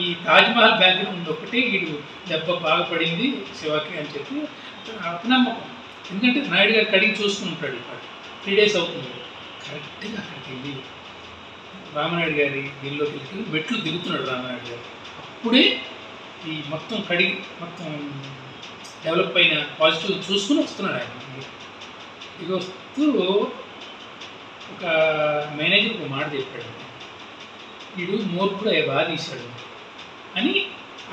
ఈ తాజ్మహల్ బ్యాక్గ్రౌండ్ ఒక్కటే వీడు దెబ్బ బాగా పడింది శివకి అని చెప్పి అపనమ్మకం. ఎందుకంటే నాయుడు గారు కడిగి చూసుకుంటాడు. ఇప్పుడు 3 days అవుతుంది. కరెక్ట్గా అక్కడికి వెళ్ళి రామనాయుడు గారి దీనిలోకి వెళ్ళి మెట్లు దిగుతున్నాడు రామనాయుడు గారు. అప్పుడే ఈ మొత్తం కడిగి మొత్తం డెవలప్ అయిన పాజిటివ్ చూసుకుని వస్తున్నాడు ఆయన. ఇది వస్తూ ఒక మేనేజర్ ఒక మాట చెప్పాడు, వీడు మూర్ఖుడు బాగా తీశాడు అని.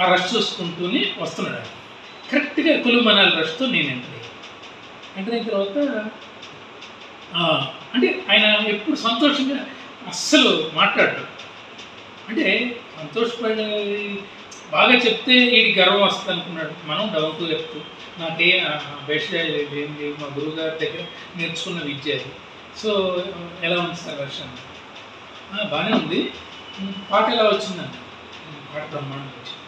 ఆ రష్ చూసుకుంటూనే వస్తున్నాడు ఆయన. కరెక్ట్గా కులుమనాలి రష్తో నేను ఎంటర్ అయిన తర్వాత అంటే ఆయన ఎప్పుడు సంతోషంగా అస్సలు మాట్లాడరు. అంటే సంతోషపడే బాగా చెప్తే వీడి గర్వం వస్తుంది అనుకున్నాడు. మనం డౌన్ టు చెప్తూ నాకే బెస్ట్ ఏంటి మా గురువుగారి దగ్గర నేర్చుకున్న విద్య అది. సో ఎలా ఉంది సార్ వర్షం? బాగానే ఉంది. పాట ఎలా వచ్చిందండి? పాట బ్రహ్మాండం వచ్చింది.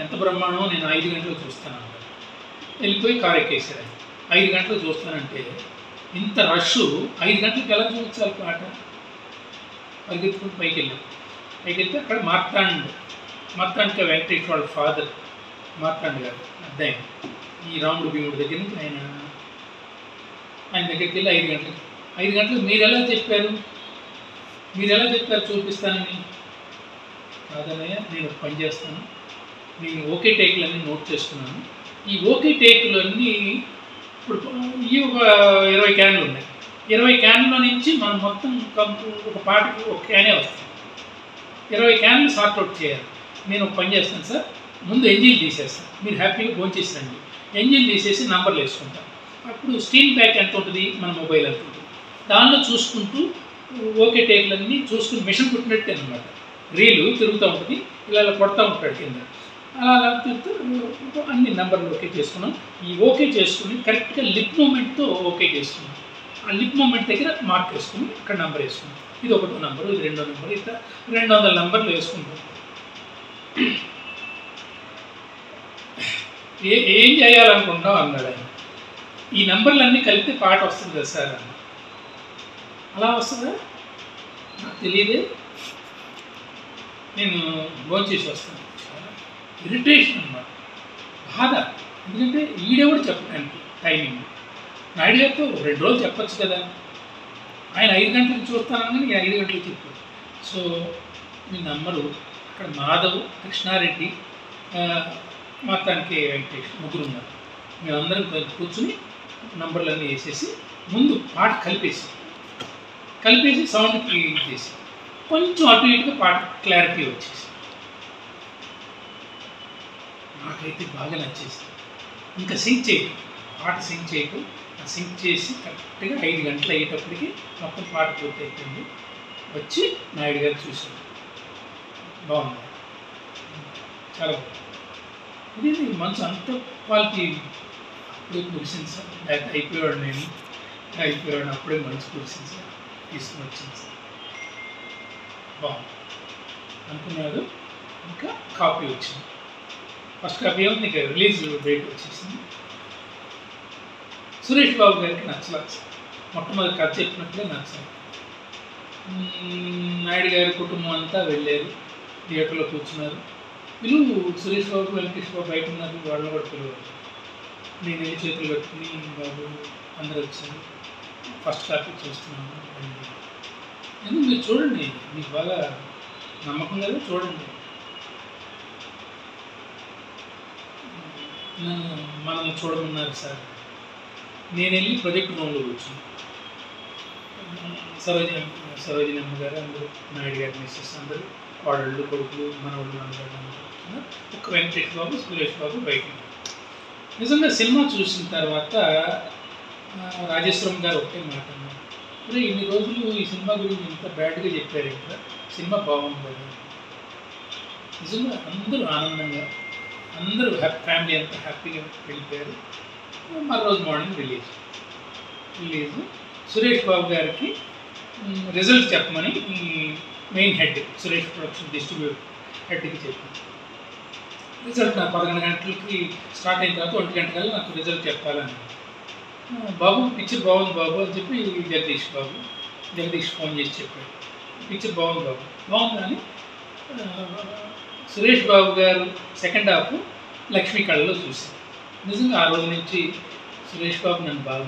ఎంత బ్రహ్మాండమో నేను 5 గంటలు చూస్తాను అన్నాడు. వెళ్ళిపోయి కారు ఎక్కేసాడు. 5 గంటలు చూస్తానంటే ఇంత రష్ 5 గంటలకు ఎలా చూపించాలి పాట? పరిగెత్తుకుంటూ పైకి వెళ్తే అక్కడ మార్తాండ వెంకటేష్ వాళ్ళ ఫాదర్ మార్తాండ గారు అద్దఆయన ఈ రాముడు భీముడు దగ్గర నుంచి ఆయన దగ్గరికి వెళ్ళి 5 గంటలకు మీరు ఎలా చెప్పారు చూపిస్తానని. కాదన్నయ్య, నేను పని చేస్తాను, నేను ఓకే టేకులన్నీ నోట్ చేసుకున్నాను. ఈ ఓకే టేకులన్నీ ఇప్పుడు ఈ ఒక 20 క్యాన్లు ఉన్నాయి. 20 క్యాన్ల నుంచి మనం మొత్తం ఒక పాటకి ఒక క్యానే వస్తుంది. 20 క్యాన్లు సార్ట్అవుట్ చేయాలి. నేను ఒక పని చేస్తాను సార్, ముందు ఎంజిల్ తీసేస్తాను, మీరు హ్యాపీగా భోంచేసిరండి. ఎంజిల్ తీసేసి నంబర్లు వేసుకుంటాను. అప్పుడు స్క్రీన్ బ్యాక్ ఎంత ఉంటుంది, మన మొబైల్ ఎంత ఉంటుంది, దానిలో చూసుకుంటూ ఓకే టేకులన్నీ చూసుకుని మిషన్ కుట్టినట్టే అనమాట. రీలు తిరుగుతూ ఉంటుంది, ఇలా కొడతా ఉంటాడు కింద. అలా తిరుగుతూ అన్ని నెంబర్లు ఓకే చేసుకున్నాం. ఈ ఓకే చేసుకుని కరెక్ట్గా లిప్ మూమెంట్తో ఓకే చేసుకున్నాం. ఆ లిప్ మూమెంట్ దగ్గర మార్క్ వేసుకుని ఇక్కడ నెంబర్ వేసుకున్నాం. ఇది 1వ నెంబరు, ఇది 2వ నెంబరు, ఇట్లా 200 నెంబర్లు వేసుకుంటాం. ఏం చేయాలనుకుంటాం అన్నాడు ఆయన. ఈ నెంబర్లన్నీ కలిపితే పాట వస్తుంది కదా సార్ అన్న. అలా వస్తుందా నాకు తెలియదే, నేను భోంచేసి వస్తాను. చాలా ఇరిటేషన్ అన్నమాట, బాధ. ఎందుకంటే ఈడెవడు చెప్పడానికి టైమింగ్. నాయుడు గారితో 2 రోజులు చెప్పచ్చు కదా, ఆయన 5 గంటలకు చూస్తానని నేను 5 గంటలకు చెప్పాను. సో మీ నంబరు అక్కడ మాధవ్, కృష్ణారెడ్డి, మొత్తానికి వెంకటేష్ ముగ్గురు ఉన్నారు. మేమందరం కూర్చుని నంబర్లన్నీ వేసేసి ముందు పాట కలిపేసి సౌండ్ క్లియర్ చేసి కొంచెం అటు ఇటుగా పాట క్లారిటీ వచ్చేసి నాకైతే బాగా నచ్చేసి ఇంకా సింక్ చేయటం, పాట సింక్ చేయటం. సింక్ చేసి కరెక్ట్గా 5 గంటలు అయ్యేటప్పటికి మొత్తం పాట పూర్తి అయిపోయింది. వచ్చి నాయుడు గారు చూశారు, బాగుంది, చాలా బాగుంది. ఇది మంచి అంత క్వాలిటీ అప్పుడే కురిసింది సార్. అయిపోయాడు అప్పుడే మంచి కురిసింది సార్, తీసుకుని వచ్చింది సార్, బాగుంది అనుకున్నాడు. ఇంకా కాపీ వచ్చింది. ఫస్ట్ కాపీ ఏమో నీకు రిలీజ్ డేట్ వచ్చేసింది. సురేష్ బాబు గారికి నచ్చలేదు సార్, మొట్టమొదటి కథ చెప్పినట్లే నచ్చలేదు. నాయుడు గారి కుటుంబం అంతా వెళ్ళారు, థియేటర్లో కూర్చున్నారు. సురేష్ బాబు, వెంకటేష్ బాబు బయట ఉన్నారు, వాళ్ళు కూడా పిలువారు. నేను వెళ్ళి చేతులు కట్టుకుని బాబు అందరూ వచ్చారు, ఫస్ట్ కాపీ చూస్తున్నాను. ఎందుకు మీరు చూడండి, మీకు బాగా నమ్మకం కదా, చూడండి. మనల్ని చూడమన్నారు సార్. నేను వెళ్ళి ప్రాజెక్ట్ రూమ్లో కూర్చున్నాను. సరోజిని అమ్మగారు అందరూ, నాయుడు గారి మిస్సెస్ అందరూ, కోడళ్ళు, కొడుకులు, మనవాళ్ళు అందరూ కూర్చున్నారు. ఒక వెంకటేష్ బాబు, సురేష్ బాబు బయట. నిజంగా సినిమా చూసిన తర్వాత రాజేశ్వరం గారు ఒకటే మాట అన్నారు, మరి ఇన్ని రోజులు ఈ సినిమా గురించి ఇంత బ్యాడ్గా చెప్పారు కదా, సినిమా బాగుంది కదా. నిజంగా అందరూ ఆనందంగా, అందరూ ఫ్యామిలీ అంతా హ్యాపీగా వెళ్ళిపోయారు. మరోజు మార్నింగ్ రిలీజ్. సురేష్ బాబు గారికి రిజల్ట్ చెప్పమని main head, Suresh production distributor హెడ్కి చెప్పాను. రిజల్ట్ నాకు 11 గంటలకి స్టార్ట్ అయిన తర్వాత 1 గంట కల్లా నాకు రిజల్ట్ చెప్పాలని. బాబు పిక్చర్ బాగుంది బాబు అని చెప్పి జగదీష్ ఫోన్ చేసి చెప్పాడు, పిక్చర్ బాగుంది బాబు. బాగుంది అని సురేష్ బాబు గారు సెకండ్ హాఫ్ లక్ష్మీ కళలో చూశాను. నిజంగా ఆ రోజు నుంచి సురేష్ బాబు నన్ను బాగా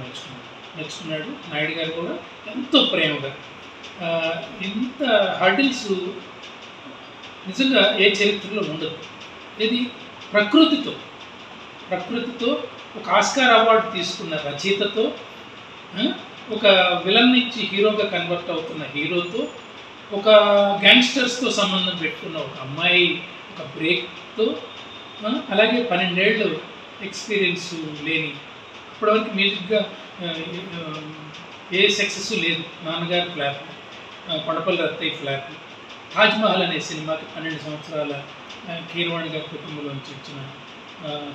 మెచ్చుకున్నాడు. నాయుడు గారు కూడా ఎంతో ప్రేమగా. ఇంత హర్డిల్స్ నిజంగా ఏ చరిత్రలో ఉండదు. ఇది ప్రకృతితో ఒక ఆస్కార్ అవార్డు తీసుకున్న రచయితతో, ఒక విలన్ నుంచి హీరోగా కన్వర్ట్ అవుతున్న హీరోతో, ఒక గ్యాంగ్స్టర్స్తో సంబంధం పెట్టుకున్న ఒక అమ్మాయి, ఒక బ్రేక్తో, అలాగే 12 ఏళ్ళు ఎక్స్పీరియన్స్ లేని, ఇప్పటివరకు మ్యూజిక్గా ఏ సక్సెస్ లేదు. నాన్నగారు ఫ్లాప్, కొండపల్లి రత్తయ్య ఫ్లాప్, తాజ్మహల్ అనే సినిమాకి 12 సంవత్సరాల కీరవాణి గారి కుటుంబంలోంచి వచ్చిన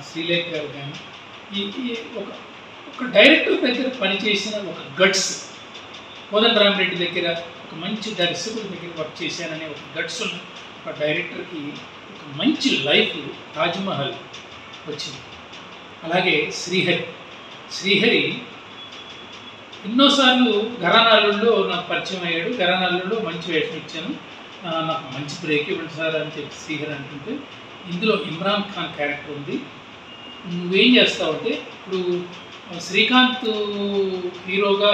శ్రీలేఖ గారు కానీ, ఒక డైరెక్టర్ దగ్గర పనిచేసిన ఒక గట్స్, కోదండరామరెడ్డి దగ్గర ఒక మంచి దర్శకుడి దగ్గర వర్క్ చేశాననే ఒక గట్స్ ఉన్న ఒక డైరెక్టర్కి ఒక మంచి లైఫ్ తాజ్మహల్ వచ్చింది. అలాగే శ్రీహరి ఎన్నోసార్లు ఘరానాలుల్లో నాకు పరిచయం అయ్యాడు. ఘరానాలుల్లో మంచి వేషం ఇచ్చాను, నాకు మంచి బ్రేక్ ఇవ్వండి సార్ అని చెప్పి శ్రీహరి అంటుంటే, ఇందులో ఇమ్రాన్ ఖాన్ క్యారెక్టర్ ఉంది, నువ్వేం చేస్తావంటే, ఇప్పుడు శ్రీకాంత్ హీరోగా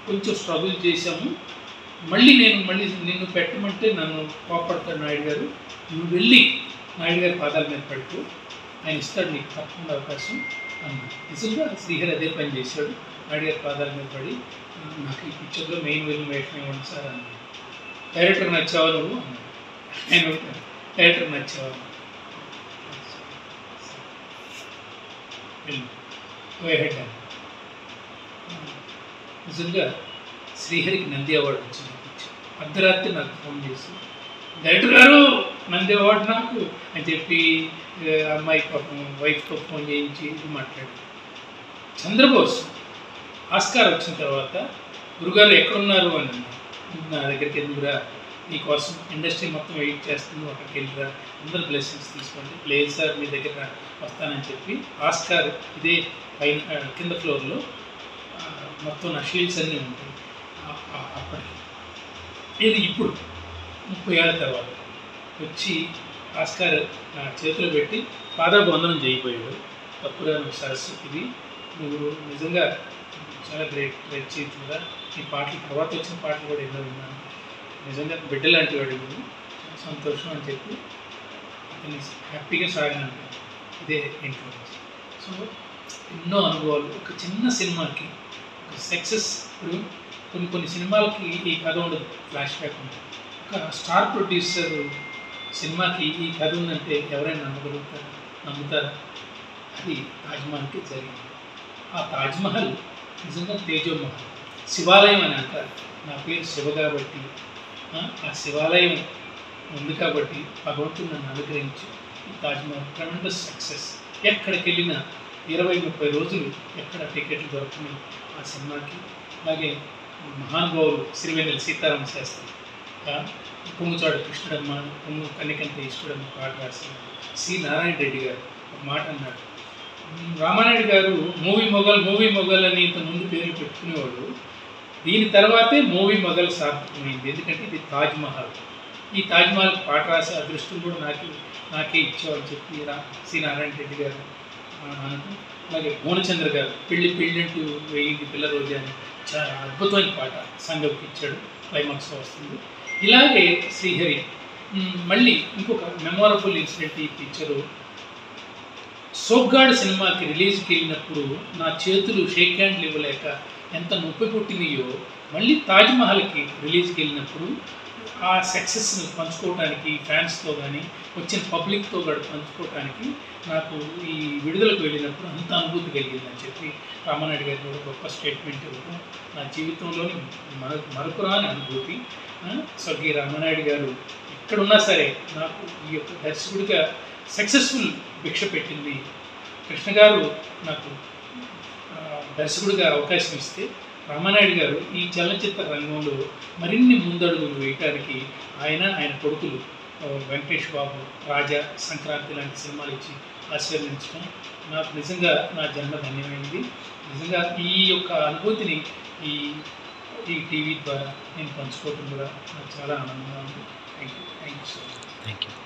కొంచెం స్ట్రగుల్ చేశాము, మళ్ళీ నిన్ను పెట్టమంటే నన్ను కోపడతాడు నాయుడు గారు, నువ్వు వెళ్ళి నాయుడు గారి పాదాల మీద పెడుతూ ఆయన ఇస్తాడు నీకు తప్పకుండా అవకాశం అన్నాడు. నిజంగా శ్రీహరి అదే పని చేశాడు, నాయుడు గారి పాదాల మీద పడి నాకు ఈ పిక్చర్లో మెయిన్ విలన్ వేషం ఇవ్వండి సార్ అన్నాడు. డైరెక్టర్ నచ్చావా నువ్వు అన్నాడు. ఆయన డైరెక్టర్ నచ్చావా ఫిల్మ్ గో హెడ్ అని. నిజంగా శ్రీహరికి నంది అవార్డు వచ్చింది. అర్ధరాత్రి నాకు ఫోన్ చేసి డైరెక్టర్ గారు నంది అవార్డు నాకు అని చెప్పి అమ్మాయి పాపం వైఫ్తో ఫోన్ చేయించి ఇది మాట్లాడి. చంద్రబోస్ ఆస్కార్ వచ్చిన తర్వాత గురుగారు ఎక్కడున్నారు అని అన్నారు. నా దగ్గరికి ఎందుకురా, నీకోసం ఇండస్ట్రీ మొత్తం వెయిట్ చేస్తుంది, అక్కడికి వెళ్ళిరా, అందరు బ్లెస్సింగ్స్ తీసుకోండి. లేదు సార్ మీ దగ్గర వస్తానని చెప్పి ఆస్కార్ ఇదే పైన కింద ఫ్లోర్లో మొత్తం నా షీల్డ్స్ అన్నీ ఉంటాయి. అప్పటికి ఇది ఇప్పుడు 30 ఏళ్ళ తర్వాత వచ్చి ఆస్కార్ నా చేతిలో పెట్టి పాదాభివందనం చేయబోయాడు. తప్పుగా నువ్వు సరస్వతివి, నువ్వు నిజంగా చాలా గ్రేట్ రచయితగా, ఈ పాటలు తర్వాత వచ్చిన పాటలు కూడా ఎన్నో విన్నాను, నిజంగా బిడ్డ లాంటి వాడు, నువ్వు సంతోషం అని చెప్పి అతన్ని హ్యాపీగా సాగినాను. ఇదే ఇన్ఫ్లుయెన్స్. సో ఎన్నో అనుభవాలు. ఒక చిన్న సినిమాకి ఒక సక్సెస్. ఇప్పుడు కొన్ని సినిమాలకి ఈ కథ ఉండదు, ఫ్లాష్ బ్యాక్ ఉంటుంది. ఒక స్టార్ ప్రొడ్యూసర్ సినిమాకి ఈ కథ ఉందంటే ఎవరైనా నమ్ముతారా? అది తాజ్మహల్కి జరిగింది. ఆ తాజ్మహల్ నిజంగా తేజోమహల్, శివాలయం అని అంటారు. నా పేరు శివ కాబట్టి ఆ శివాలయం ఉంది కాబట్టి భగవంతుడు నన్ను అనుగ్రహించి ఈ తాజ్మహల్ ట్రెమెండస్ సక్సెస్. ఎక్కడికి వెళ్ళినా 20-30 రోజులు ఎక్కడ టికెట్లు దొరుకుతున్నాయి ఆ సినిమాకి. అలాగే మహానుభావులు సిరివెన్నెల సీతారామ శాస్త్రి, పొంగుచాడు కృష్ణుడమ్మ, పొంగు కన్నికంత ఇష్టడమ్మ పాట రాశారు. సి నారాయణ రెడ్డి గారు ఒక మాట అన్నాడు. రామానాయుడు గారు మూవీ మొగల్ అని ఇంత ముందు పేరు పెట్టుకునేవాడు. దీని తర్వాతే మూవీ మొగల్ సార్థకమైంది. ఎందుకంటే ఇది తాజ్మహల్. ఈ తాజ్మహల్ పాట రాసే అదృష్టం కూడా నాకే ఇచ్చేవాళ్ళు చెప్పి సి నారాయణ రెడ్డి గారు అనడం. అలాగే భువనచంద్ర గారు పెళ్ళంటూ వెయ్యింది పిల్ల రోజు అని చాలా అద్భుతమైన పాట సంగతికి ఇచ్చాడు, క్లైమాక్స్లో వస్తుంది. ఇలాగే శ్రీహరి మళ్ళీ ఇంకొక మెమొరబుల్ ఇన్సిడెంట్. ఈ పిక్చరు సోగ్గాడ్ సినిమాకి రిలీజ్కి వెళ్ళినప్పుడు నా చేతులు షేక్ హ్యాండ్లు ఇవ్వలేక ఎంత నొప్పి పుట్టినాయో, మళ్ళీ తాజ్మహల్కి రిలీజ్కి వెళ్ళినప్పుడు ఆ సక్సెస్ని పంచుకోవడానికి ఫ్యాన్స్తో కానీ వచ్చిన పబ్లిక్తో కూడా పంచుకోవడానికి నాకు ఈ విడుదలకు వెళ్ళినప్పుడు అంత అనుభూతి కలిగిందని చెప్పి రామానాయుడు గారు కూడా గొప్ప స్టేట్మెంట్ ఇవ్వడం నా జీవితంలోని మరపురాని అనుభూతి. స్వర్గీయ రామానాయుడు గారు ఎక్కడున్నా సరే నాకు ఈ యొక్క దర్శకుడిగా సక్సెస్ఫుల్ భిక్ష పెట్టింది. కృష్ణ గారు నాకు దర్శకుడిగా అవకాశం ఇస్తే రామానాయుడు గారు ఈ చలనచిత్ర రంగంలో మరిన్ని ముందడుగులు వేయటానికి ఆయన కొడుకులు వెంకటేష్ బాబు, రాజా, సంక్రాంతి లాంటి సినిమాలు ఇచ్చి ఆశీర్వదించడం నాకు నిజంగా నా జన్మ ధన్యమైంది. నిజంగా ఈ యొక్క అనుభూతిని ఈ టీవీ ద్వారా నేను పంచుకోవడం కూడా నాకు చాలా ఆనందంగా ఉంది. Thank you so much. Thank you.